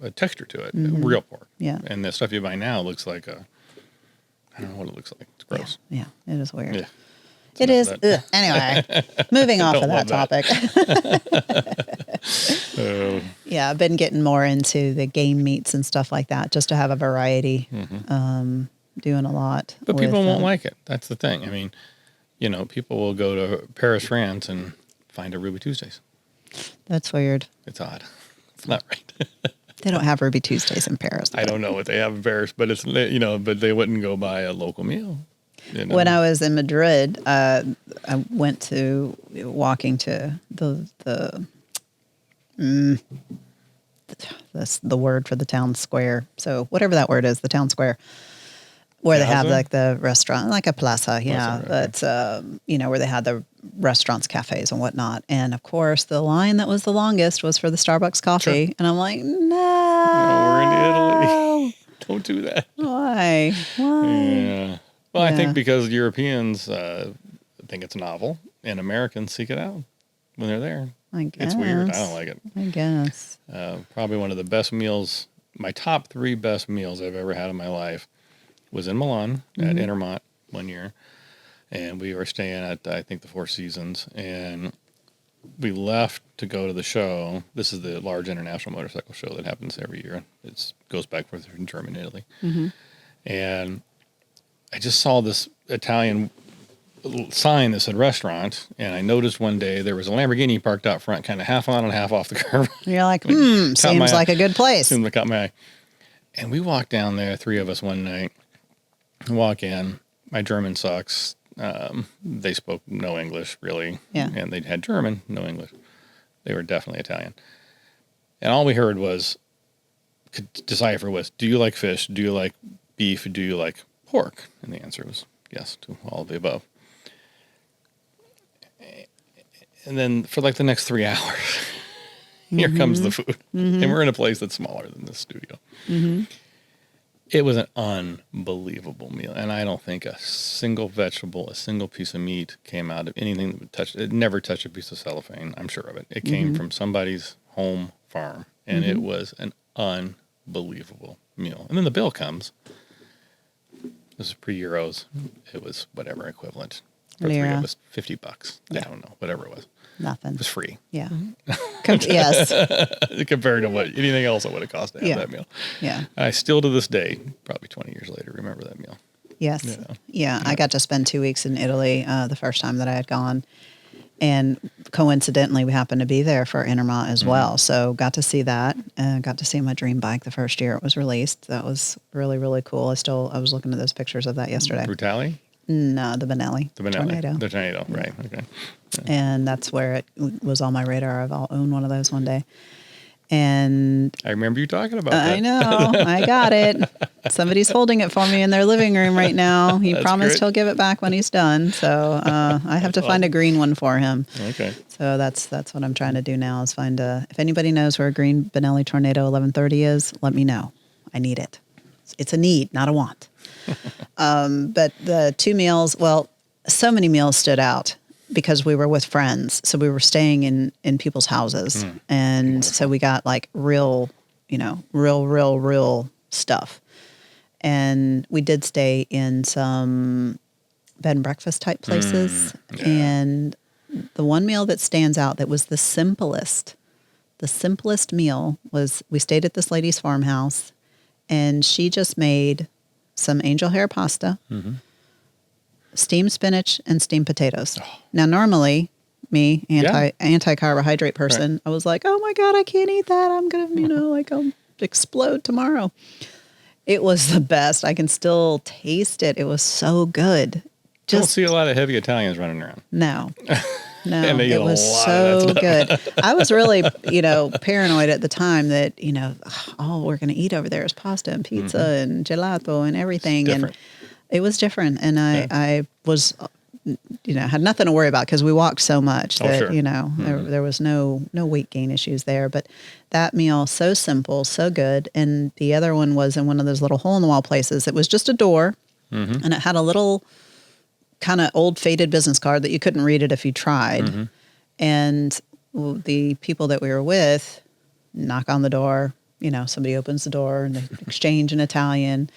a texture to it, real pork. Yeah. And the stuff you buy now looks like I don't know what it looks like. It's gross. Yeah, it is weird. Yeah. It is. Anyway, moving off of that topic. Yeah, I've been getting more into the game meats and stuff like that just to have a variety. Doing a lot. But people won't like it. That's the thing. I mean, people will go to Paris, France and find a Ruby Tuesdays. That's weird. It's odd. It's not right. They don't have Ruby Tuesdays in Paris. I don't know what they have in Paris, but it's, but they wouldn't go buy a local meal. When I was in Madrid, I went to walking to that's the word for the town square. So whatever that word is, the town square, where they have like the restaurant, like a plaza, but where they had the restaurants, cafes, and whatnot. And of course, the line that was the longest was for the Starbucks coffee, and I'm like, no, we're in Italy. Don't do that. Why? Yeah. Well, I think because Europeans think it's novel, and Americans seek it out when they're there. I guess. It's weird. I don't like it. I guess. Probably one of the best meals, my top 3 best meals I've ever had in my life was in Milan at Intermont one year. And we were staying at, I think, the Four Seasons. And we left to go to the show. This is the large international motorcycle show that happens every year. It goes back and forth from Germany and Italy. And I just saw this Italian sign that said restaurant, and I noticed one day there was a Lamborghini parked out front, kind of half on and half off the curb. You're like, seems like a good place. Seems like caught my eye. And we walked down there, 3 of us one night, walk in. My German sucks. They spoke no English, really. Yeah. And they had German, no English. They were definitely Italian. And all we heard could decipher was, do you like fish? Do you like beef? Do you like pork? And the answer was yes to all of the above. And then for like the next 3 hours, here comes the food. And we're in a place that's smaller than this studio. It was an unbelievable meal. And I don't think a single vegetable, a single piece of meat came out of anything that would touch it. It never touched a piece of cellophane, I'm sure of it. It came from somebody's home farm. And it was an unbelievable meal. And then the bill comes. This is pre-Euros. It was whatever equivalent. For 3 of us, $50. I don't know, whatever it was. Nothing. It was free. Yeah. Yes. Compared to what anything else it would have cost to have that meal. Yeah. I still to this day, probably 20 years later, remember that meal. Yes. Yeah. I got to spend 2 weeks in Italy the first time that I had gone. And coincidentally, we happened to be there for Intermont as well. So got to see that. Got to see my dream bike the first year it was released. That was really, really cool. I was looking at those pictures of that yesterday. Brutale? No, the Benelli. The Benelli. Tornado. The Tornado, right. Okay. Yeah. And that's where it was on my radar. I'll own one of those one day. And I remember you talking about that. I know. I got it. Somebody's holding it for me in their living room right now. He promised he'll give it back when he's done. So I have to find a green one for him. Okay. So that's what I'm trying to do now is find if anybody knows where a green Benelli Tornado 1130 is, let me know. I need it. It's a need, not a want. But the 2 meals, so many meals stood out because we were with friends. So we were staying in people's houses. And so we got like real stuff. And we did stay in some bed and breakfast type places. And the one meal that stands out that was the simplest meal was we stayed at this lady's farmhouse and she just made some angel hair pasta, steamed spinach, and steamed potatoes. Now, normally, me, anti-carbohydrate person. Right. I was like, oh my God, I can't eat that. I'm going to, like I'll explode tomorrow. It was the best. I can still taste it. It was so good. Don't see a lot of heavy Italians running around. No, And they eat it a was lot of so that good. I was really, paranoid at the time that, all we're going to eat over there is pasta and pizza and gelato and everything. And it was different. And I was, had nothing to worry about because we walked so much that, sure. there was no weight gain issues there. But that meal, so simple, so good. And the other one was in one of those little hole in the wall places. It was just a door and it had a little kind of old faded business card that you couldn't read it if you tried. And the people that we were with knock on the door, somebody opens the door and they exchange in Italian,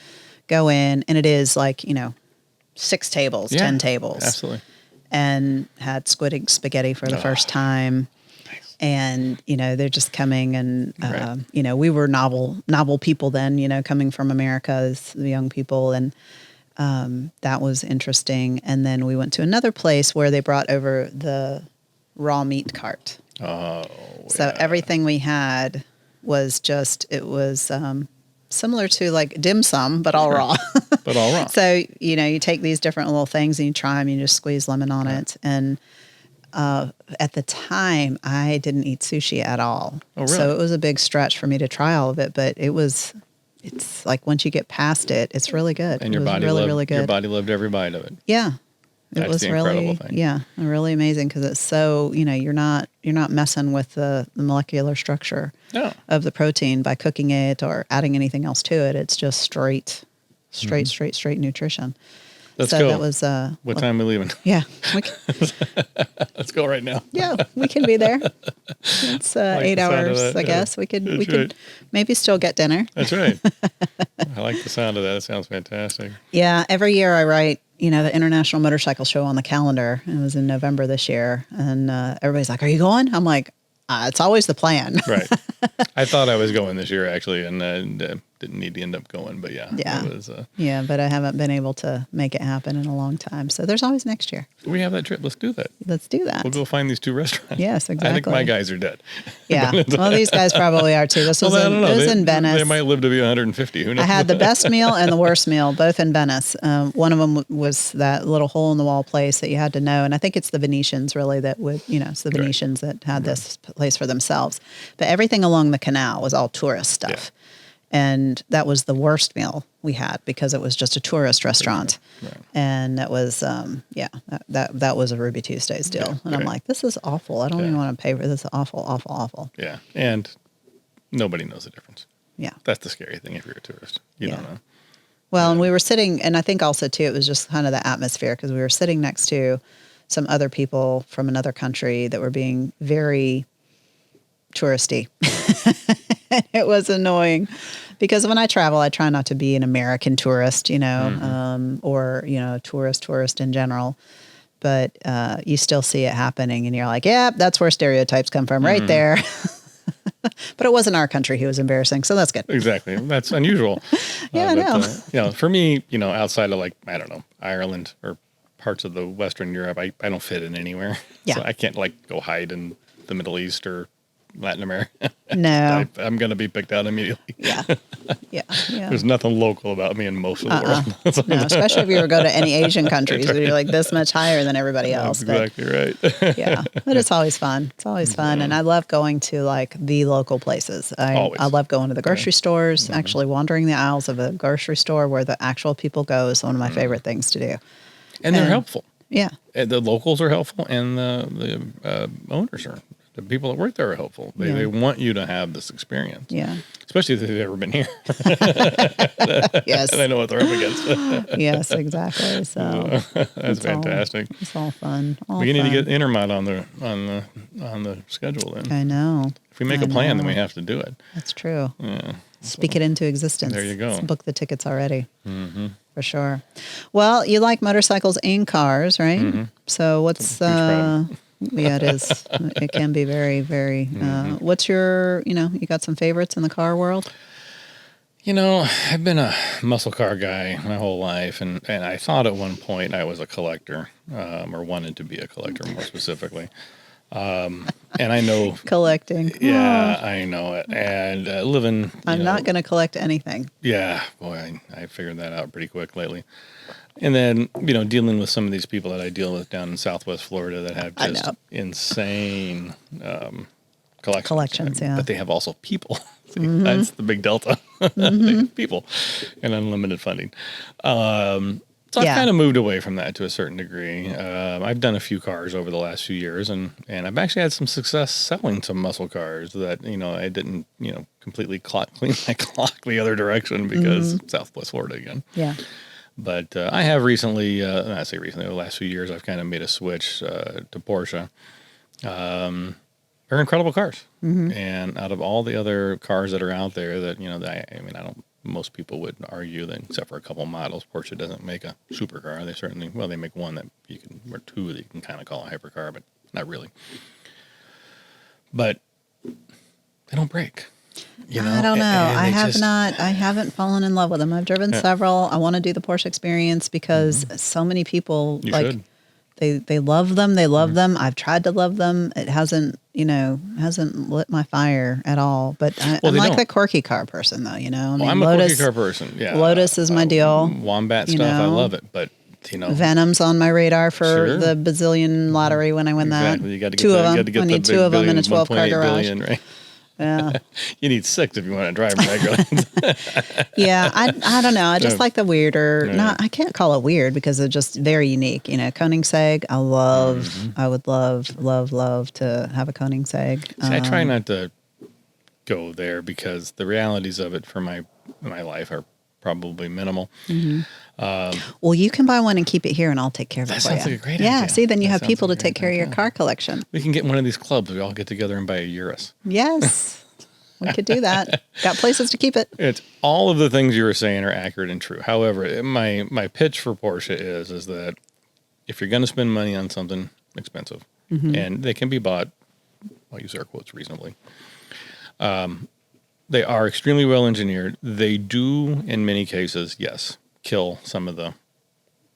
go in, and it is like, 6 tables, 10 tables. Absolutely. And had squid ink spaghetti for the first time. Nice. And, they're just coming and, Right. We were novel people then, coming from America as the young people. And that was interesting. And then we went to another place where they brought over the raw meat cart. Oh, So everything we had was similar to like dim sum, but all raw. But all raw. So, you take these different little things and you try them, you just squeeze lemon on it. And at the time, I didn't eat sushi at all. Oh, really? So it was a big stretch for me to try all of it, but it's like once you get past it, it's really good. And your it was body really good. Your body loved every bite of it. Yeah. That's It was the really, incredible thing. yeah, really amazing because it's so, you're not messing with the molecular structure No. of the protein by cooking it or adding anything else to it. It's just straight nutrition. Let's so go. That was what time are we leaving? Yeah, Let's go right now. yeah, we can be there. It's 8 hours, I guess. We could maybe still get dinner. That's right. I like the sound of that. It sounds fantastic. Yeah, every year I write, the International Motorcycle Show on the calendar. It was in November this year, and everybody's like, "Are you going?" I'm like, "It's always the plan." Right. I thought I was going this year actually, and didn't need to end up going, but yeah. It was, yeah, but I haven't been able to make it happen in a long time. So there's always next year. we have that trip. Let's do that. Let's do that. We'll go find these 2 restaurants. Yes, exactly. I think my guys are dead. Yeah. Well, these guys probably are too. This was, I don't know. It was in Venice. They might live to be 150. Who knows? I had the best meal and the worst meal, both in Venice. One of them was that little hole in the wall place that you had to know. And I think it's the Venetians really that would, it's the Venetians that had this place for themselves. But everything along the canal was all tourist stuff. Yeah. And that was the worst meal we had because it was just a tourist restaurant. Right. And that was, that was a Ruby Tuesdays deal. Yeah, and I'm like, this is awful. I don't even want to pay for this. Awful, awful, awful. Yeah. And nobody knows the difference. Yeah. That's the scary thing if you're a tourist. You don't know. Well, and we were sitting, and I think also too, it was just kind of the atmosphere because we were sitting next to some other people from another country that were being very touristy. It was annoying because when I travel, I try not to be an American tourist, or, tourist in general. But you still see it happening and you're like, yeah, that's where stereotypes come from right there. But it wasn't our country he was embarrassing, so that's good. Exactly. That's unusual. Yeah, I know. For me, outside of Ireland or parts of the Western Europe, I don't fit in anywhere. Yeah. So I can't go hide in the Middle East or Latin America. No. I'm going to be picked out immediately. Yeah. Yeah. There's nothing local about me in most of the world. No, especially if you were to go to any Asian countries where you're like this much higher than everybody else. That's exactly right. Yeah. But it's always fun. It's always fun. And I love going to the local places. I love going to the grocery stores, actually wandering the aisles of a grocery store where the actual people go is one of my favorite things to do. And they're helpful. Yeah. The locals are helpful and the owners are. The people that work there are helpful. They want you to have this experience. Yeah. Especially if they've ever been here. Yes. And they know what they're up against. Yes, exactly. So that's fantastic. It's all fun. We need to get Intermod on the schedule then. I know. If we make a plan, then we have to do it. That's true. Yeah. Speak it into existence. There you go. Let's book the tickets already. Mm-hmm. For sure. Well, you like motorcycles and cars, right? Mm-hmm. So what's yeah, it is. It can be very, very. What's your? You got some favorites in the car world? I've been a muscle car guy my whole life, and I thought at one point I was a collector, or wanted to be a collector more specifically. And I know, Collecting. yeah, I know it. And living, I'm not going to collect anything. yeah, boy, I figured that out pretty quick lately. And then, dealing with some of these people that I deal with down in Southwest Florida that have I just know. insane Collections, yeah. But they have also people. See, that's the big delta. They have people and unlimited funding. So I've Yeah. kind of moved away from that to a certain degree. I've done a few cars over the last few years, and I've actually had some success selling some muscle cars that, I didn't, completely clean my clock the other direction because Southwest Florida again. Yeah. But I have recently, I say recently, the last few years, I've kind of made a switch to Porsche. They're incredible cars. And out of all the other cars that are out there that, I don't, most people would argue that except for a couple models, Porsche doesn't make a supercar. They certainly, they make one that you can, or two that you can kind of call a hypercar, but not really. But they don't break. I don't know. I haven't fallen in love with them. I've driven several. I want to do the Porsche experience because so many people should. They love them. They love them. I've tried to love them. It hasn't lit my fire at all. But I'm like the quirky car person, though. I'm a quirky car person. Yeah, Lotus is my deal. Wombat stuff, I love it. But Venom's on my radar for the bazillion lottery when I win that. You got to get two of them. I need two of them in a 12-car garage. Billion, right? Yeah. You need 6 if you want to drive regularly. Yeah, I don't know. I just like the weirder. I can't call it weird because it's just very unique. Koenigsegg. I would love to have a Koenigsegg. See, I try not to go there because the realities of it for my life are probably minimal. Well, you can buy one and keep it here, and I'll take care of it for you. That sounds like a great idea. Yeah, see, then you have people to take care of your car collection. We can get one of these clubs. We all get together and buy a Urus. Yes, we could do that. Got places to keep it. It's all of the things you were saying are accurate and true. However, my pitch for Porsche is that if you're going to spend money on something expensive, and they can be bought, I'll use air quotes, reasonably, they are extremely well engineered. They do, in many cases, yes, kill some of the,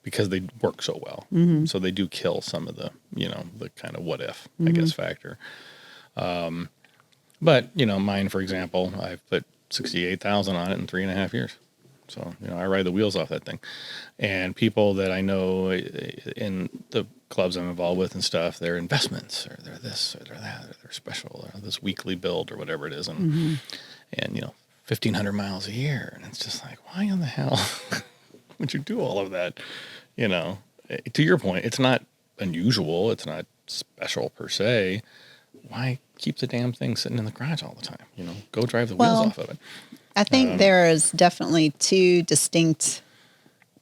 because they work so well. So they do kill some of the, the kind of what if, I guess, factor. But, mine, for example, I've put 68,000 on it in 3.5 years. So, I ride the wheels off that thing. And people that I know in the clubs I'm involved with and stuff, they're investments, or they're this, or they're that, or they're special, or this weekly build, or whatever it is. And, 1,500 miles a year. And it's just like, why in the hell would you do all of that? To your point, it's not unusual. It's not special per se. Why keep the damn thing sitting in the garage all the time? Go drive the wheels off of it. I think there is definitely two distinct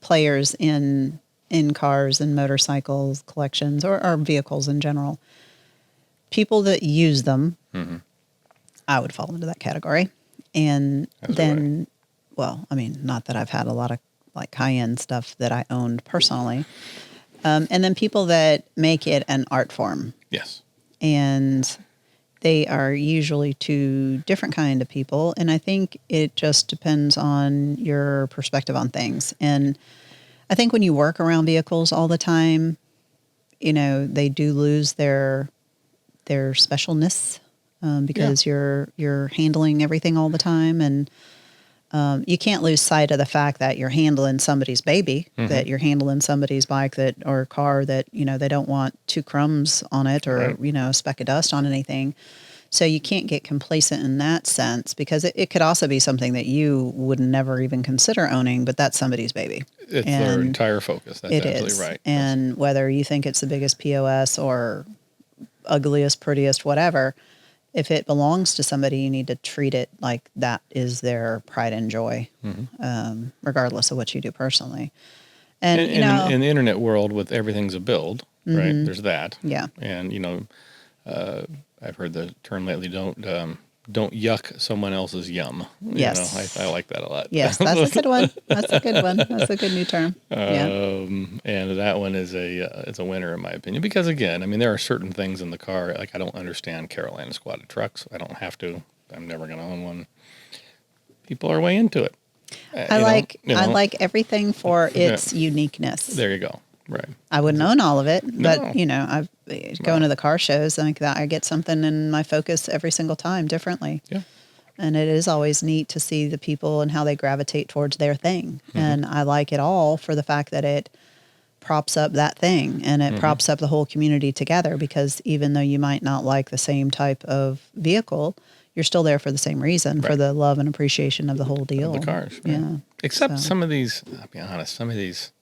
players in cars and motorcycles collections or vehicles in general. People that use them, I would fall into that category. And then, not that I've had a lot of like high-end stuff that I owned personally. And then people that make it an art form. Yes. And they are usually two different kind of people. And I think it just depends on your perspective on things. And I think when you work around vehicles all the time, they do lose their specialness because you're handling everything all the time. And you can't lose sight of the fact that you're handling somebody's baby, that you're handling somebody's bike or car that, they don't want 2 crumbs on it or, a speck of dust on anything. So you can't get complacent in that sense because it could also be something that you would never even consider owning, but that's somebody's baby. It's their entire focus. That's absolutely right. And whether you think it's the biggest POS or ugliest, prettiest, whatever, if it belongs to somebody, you need to treat it like that is their pride and joy, regardless of what you do personally. And in the internet world, with everything's a build, right? There's that. Yeah. And I've heard the term lately: don't yuck someone else's yum. Yes. I like that a lot. Yes, that's a good one. That's a good one. That's a good new term. And that one is it's a winner in my opinion because again, there are certain things in the car like I don't understand Carolina squatted trucks. I don't have to. I'm never going to own one. People are way into it. I like everything for its uniqueness. There you go. Right. I wouldn't own all of it, but No. you know, I've going to the car shows. I think that I get something in my focus every single time differently. Yeah. And it is always neat to see the people and how they gravitate towards their thing. And I like it all for the fact that it props up that thing and it props up the whole community together, because even though you might not like the same type of vehicle, you're still there for the same reason, for the love and appreciation of the whole deal. Of the cars. Right? Yeah. Except some of these, I'll be honest, some of these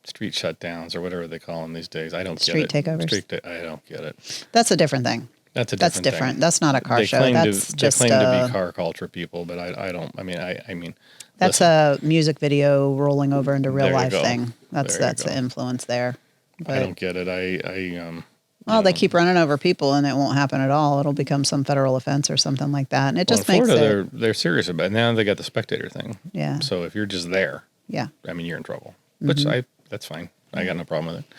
street shutdowns or whatever they call them these days, I don't Street get it. takeovers. I don't get it. That's a different thing. That's a That's different different. thing. That's not a car show. That's just they claim to be car culture people, but I don't. I mean, that's listen, a music video rolling over into real There you life go. thing. That's There you go. the influence there. I don't get it. Well, they keep running over people, and it won't happen at all. It'll become some federal offense or something like that, and it just in makes Florida, it. they're serious about it. Now they got the spectator thing. Yeah. So if you're just there, Yeah. I mean, you're in trouble. Which that's fine. I got no problem with it.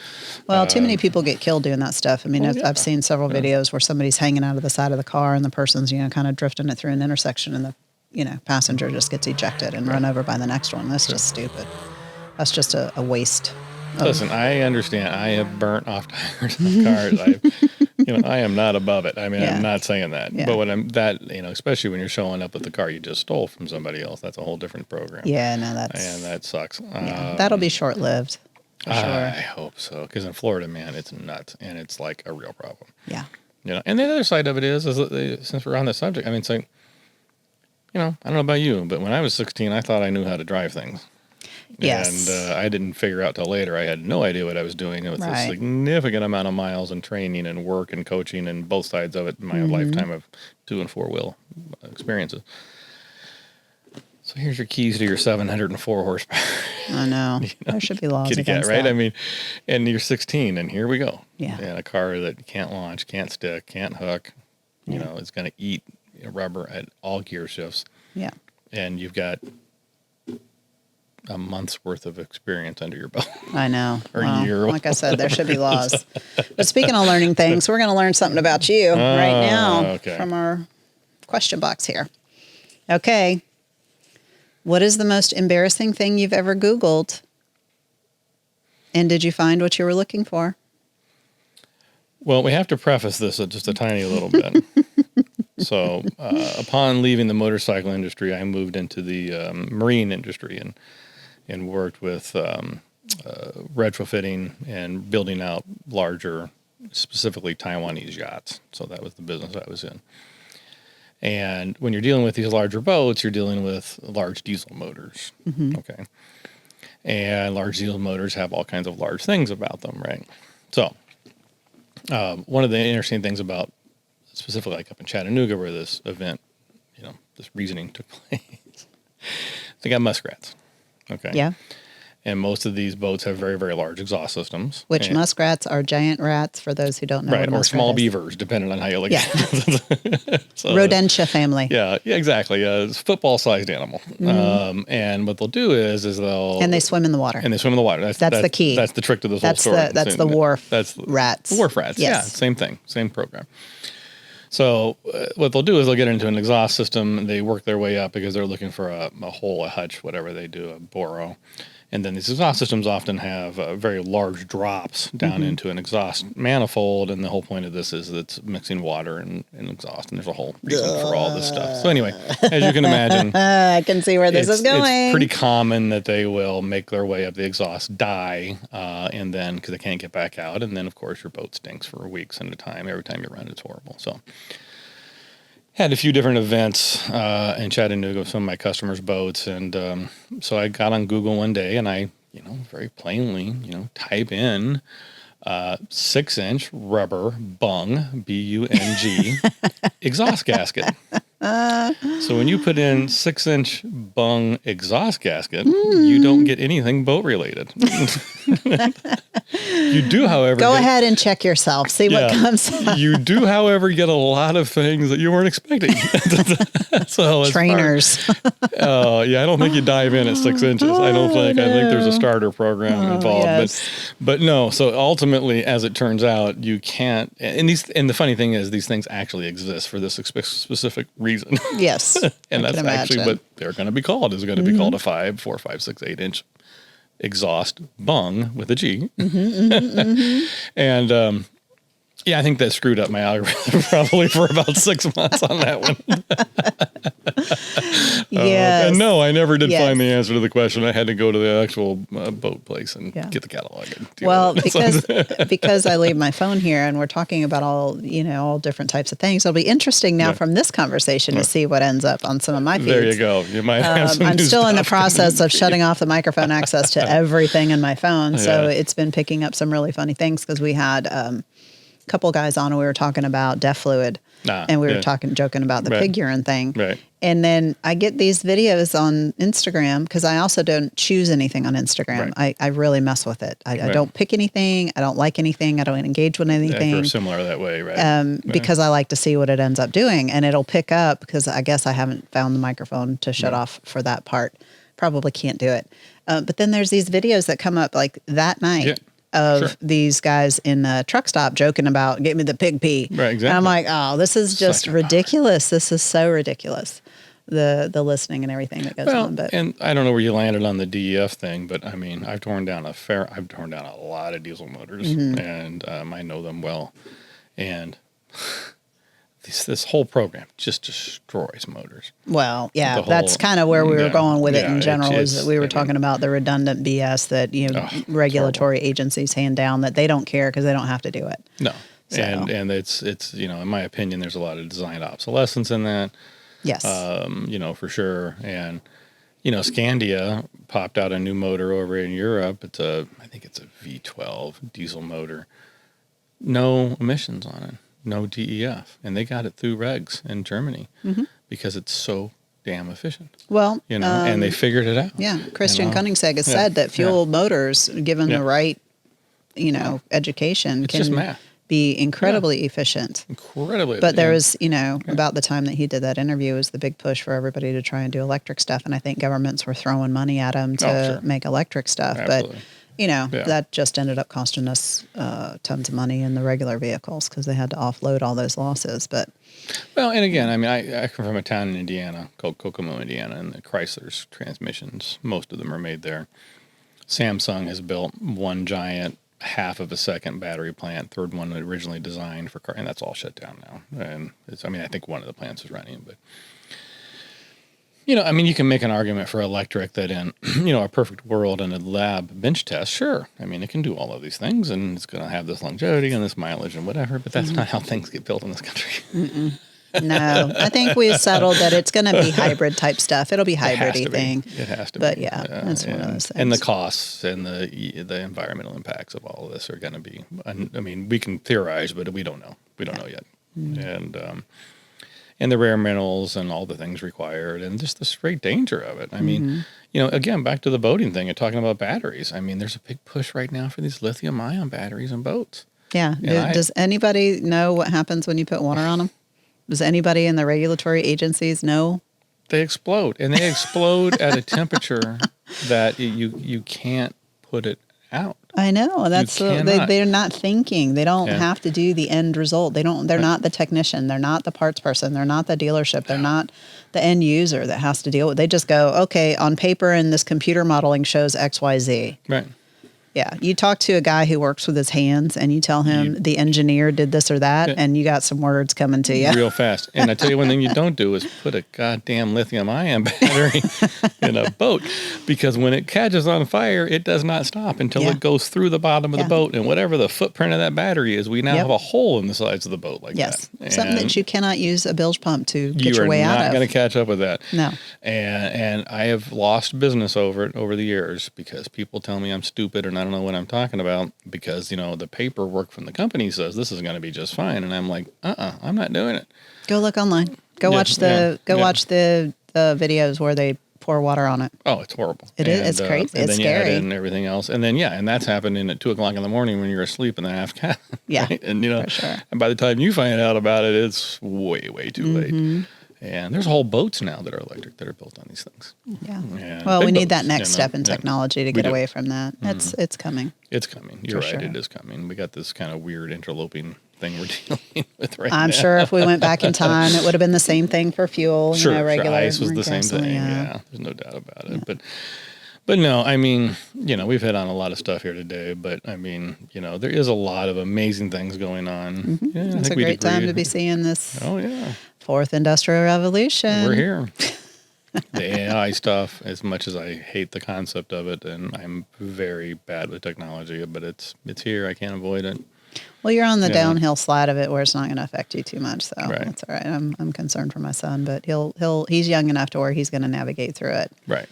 Well, too many people get killed doing that stuff. I mean, Well, I've seen several videos where somebody's hanging out of the side of the car, and the person's kind of drifting it through an intersection, and the passenger just gets ejected and run over by the next one. That's just stupid. That's just a waste. Listen, I understand. I have burnt off tires on cars. I am not above it. I mean, Yeah. I'm not saying that. Yeah. But especially when you're showing up with the car you just stole from somebody else, that's a whole different program. Yeah, no, that's And that sucks. that'll be short lived. For I sure. hope so. Because in Florida, man, it's nuts. And it's like a real problem. Yeah. And the other side of it is that since we're on this subject, I mean, it's like, I don't know about you, but when I was 16, I thought I knew how to drive things. Yes. And I didn't figure out till later. I had no idea what I was doing. It was a Right. significant amount of miles and training and work and coaching and both sides of it in my lifetime of 2 and 4 wheel experiences. So here's your keys to your 704 horsepower. I know. There should be laws Kitty cat, against right? that. I mean, and you're 16, and here we go. Yeah. And a car that can't launch, can't stick, can't hook. It's going to eat rubber at all gear shifts. Yeah. And you've got a month's worth of experience under your belt. I know. Or Well, year. like I said, there should be laws. But speaking of learning things, we're going to learn something about you right now okay. from our question box here. Okay. What is the most embarrassing thing you've ever Googled? And did you find what you were looking for? Well, we have to preface this just a tiny little bit. So, upon leaving the motorcycle industry, I moved into the marine industry and worked with retrofitting and building out larger, specifically Taiwanese yachts. So that was the business I was in. And when you're dealing with these larger boats, you're dealing with large diesel motors. Okay. And large diesel motors have all kinds of large things about them, right? So, one of the interesting things about specifically like up in Chattanooga where this event, this reasoning took place, they got muskrats. Okay. Yeah. And most of these boats have very, very large exhaust systems. Which and, muskrats are giant rats, for those who don't know. right, what a or muskrat small is. beavers, depending on how you look Yeah. at it. So, Rodentia family. yeah, exactly. It's a football-sized animal. And what they'll do is they'll... And they swim in the water. And they swim in the water. That's the key. That's the trick to this whole story. That's the wharf rats. Wharf rats, Yes. yeah. Same thing, same program. So what they'll do is they'll get into an exhaust system, and they work their way up because they're looking for a hole, a hutch, whatever they do, a boro. And then these exhaust systems often have very large drops down into an exhaust manifold, and the whole point of this is that it's mixing water and exhaust, and there's a whole reason for all this stuff. So anyway, as you can imagine, I can see where this is going. it's pretty common that they will make their way up the exhaust, die, and then, because they can't get back out, and then, of course, your boat stinks for weeks at a time. Every time you run, it's horrible. So had a few different events in Chattanooga with some of my customers' boats. And so I got on Google one day and I, very plainly, type in 6-inch rubber bung, B-U-N-G, exhaust gasket. So when you put in 6-inch bung exhaust gasket, you don't get anything boat related. You do, however, Go ahead and check yourself. See what comes up. You do, however, get a lot of things that you weren't expecting. So Trainers. I don't think you dive in at 6 inches. I think there's a starter program involved. Yes. But no. So ultimately, as it turns out, you can't. And the funny thing is, these things actually exist for this specific reason. Yes. And I that's can actually imagine. what they're going to be called. Is going to be called a 4, 5, 6, 8 inch exhaust bung with a G. And yeah, I think that screwed up my algorithm probably for about 6 months on that one. Yes. And no, I never did Yes. find the answer to the question. I had to go to the actual boat place and get the catalog. And deal Well, with it. because I leave my phone here and we're talking about all different types of things. It'll be interesting now from this conversation to see what ends up on some of my feeds. There you go. You might have some I'm new still in the stuff process of shutting off the microphone access to everything in my phone. So it's been picking up some really funny things because we had a couple guys on and we were talking about deaf fluid. And we were joking about the pig urine thing. Right. And then I get these videos on Instagram because I also don't choose anything on Instagram. I really mess with it. I don't pick anything. I don't like anything. I don't engage with anything. You're similar that way, right? Because I like to see what it ends up doing. And it'll pick up because I guess I haven't found the microphone to shut off for that part. Probably can't do it. But then there's these videos that come up like that night. Of these guys in a truck stop joking about "get me the pig pee." Right, exactly. And I'm like, oh, this is just ridiculous. This is so ridiculous. The listening and everything that goes on. But and I don't know where you landed on the DEF thing, but I mean, I've torn down a lot of diesel motors, and I know them well, and this whole program just destroys motors. Well, yeah, that's kind of where we were going with it in general. Is that we were talking about the redundant BS that regulatory agencies hand down that they don't care because they don't have to do it. No, so. and it's in my opinion, there's a lot of designed obsolescence in that. Yes, for sure, and Scandia popped out a new motor over in Europe. I think it's a V12 diesel motor, no emissions on it. No DEF, and they got it through regs in Germany because it's so damn efficient. Well, and they figured it out. Yeah, Christian Koenigsegg has said that fuel motors, given the right, education, it's can be incredibly efficient. Incredibly. But there was, about the time that he did that interview, was the big push for everybody to try and do electric stuff, and I think governments were throwing money at him to make electric stuff, Absolutely. but. That just ended up costing us tons of money in the regular vehicles because they had to offload all those losses. But and again, I mean, I come from a town in Indiana called Kokomo, Indiana, and the Chrysler's transmissions, most of them are made there. Samsung has built one giant half of a second battery plant, third one originally designed for car, and that's all shut down now. And I think one of the plants is running, but. You can make an argument for electric that in, a perfect world in a lab bench test, sure. I mean, it can do all of these things and it's going to have this longevity and this mileage and whatever, but that's not how things get built in this country. No, I think we've settled that it's going to be hybrid type stuff. It'll be hybrid-y thing. It has to but be. But that's one of those things. And the costs and the environmental impacts of all of this are going to be, we can theorize, but we don't know. We don't know yet. And the rare minerals and all the things required and just the straight danger of it. I mean, again, back to the boating thing and talking about batteries. I mean, there's a big push right now for these lithium-ion batteries in boats. Yeah. Does anybody know what happens when you put water on them? Does anybody in the regulatory agencies know? They explode. And they explode at a temperature that you can't put it out. I know. That's they're not thinking. They don't have to do the end result. They're not the technician. They're not the parts person. They're not the dealership. They're not the end user that has to deal with. They just go, okay, on paper and this computer modeling shows XYZ. Right. Yeah. You talk to a guy who works with his hands and you tell him the engineer did this or that, and you got some words coming to you. Real fast. And I tell you one thing you don't do is put a goddamn lithium-ion battery in a boat, because when it catches on fire, it does not stop until it goes through the bottom of the boat. And whatever the footprint of that battery is, we now have a hole in the sides of the boat like that. Something that you cannot use a bilge pump to get your way out of. You're not going to catch up with that. No. And I have lost business over it over the years because people tell me I'm stupid and I don't know what I'm talking about, because the paperwork from the company says this is going to be just fine, and I'm like, I'm not doing it. Go look online. Go watch the videos where they pour water on it. Oh, it's horrible. It is. It's crazy. And it's then scary. You add in everything else, and then and that's happening at 2:00 in the morning when you're asleep in the half cabin. Yeah, right? And for sure. And by the time you find out about it, it's way too late. And there's whole boats now that are electric that are built on these things. Yeah. And well, we need boats, that next step in technology to get away from that. It's coming. It's coming. You're right. Sure. It is coming. We got this kind of weird interloping thing we're dealing with right now. I'm sure if we went back in time, it would have been the same thing for fuel. Sure, regular ice was the same gasoline, thing. Yeah, there's no doubt about it. But no, I mean, we've hit on a lot of stuff here today, but I mean, there is a lot of amazing things going on. Mm-hmm. Yeah, I It's think a we'd great time agree. to be seeing this Oh yeah, fourth industrial revolution. we're here. The AI stuff, as much as I hate the concept of it, and I'm very bad with technology, but it's here. I can't avoid it. Well, you're on the Yeah. downhill slide of it where it's not going to affect you too much, so Right. that's all right. I'm concerned for my son, but he's young enough to where he's going to navigate through it. Right.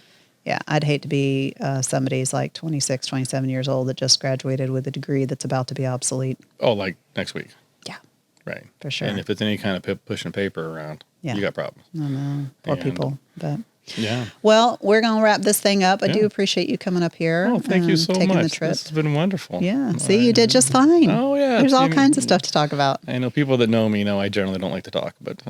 Yeah, I'd hate to be somebody's like 26, 27 years old that just graduated with a degree that's about to be obsolete. Oh, like next week. Yeah, Right. for sure. And if it's any kind of pushing paper around, Yeah. you got problems. I know, poor And- people, but... Yeah. Well, we're going to wrap this thing up. I do Yeah. appreciate you coming up here. Oh, thank you so taking much. the trip. This has been wonderful. Yeah. See, you did just fine. Oh, yeah. There's all See, kinds of stuff to talk about. I know people that know me know I generally don't like to talk, but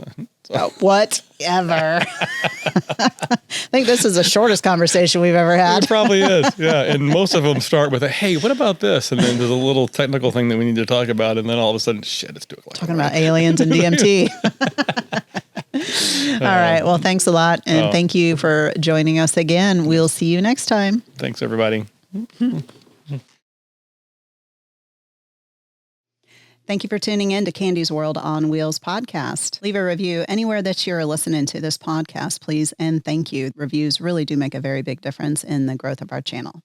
Whatever. I think this is the shortest conversation we've ever had. it probably is. Yeah. And most of them start with hey, what about this? And then there's a little technical thing that we need to talk about. And then all of a sudden, shit, it's 2 o'clock. Talking about aliens and DMT. All right. Well, thanks a lot. And thank you for joining us again. We'll see you next time. Thanks, everybody. Thank you for tuning in to Candy's World on Wheels podcast. Leave a review anywhere that you're listening to this podcast, please. And thank you. Reviews really do make a very big difference in the growth of our channel.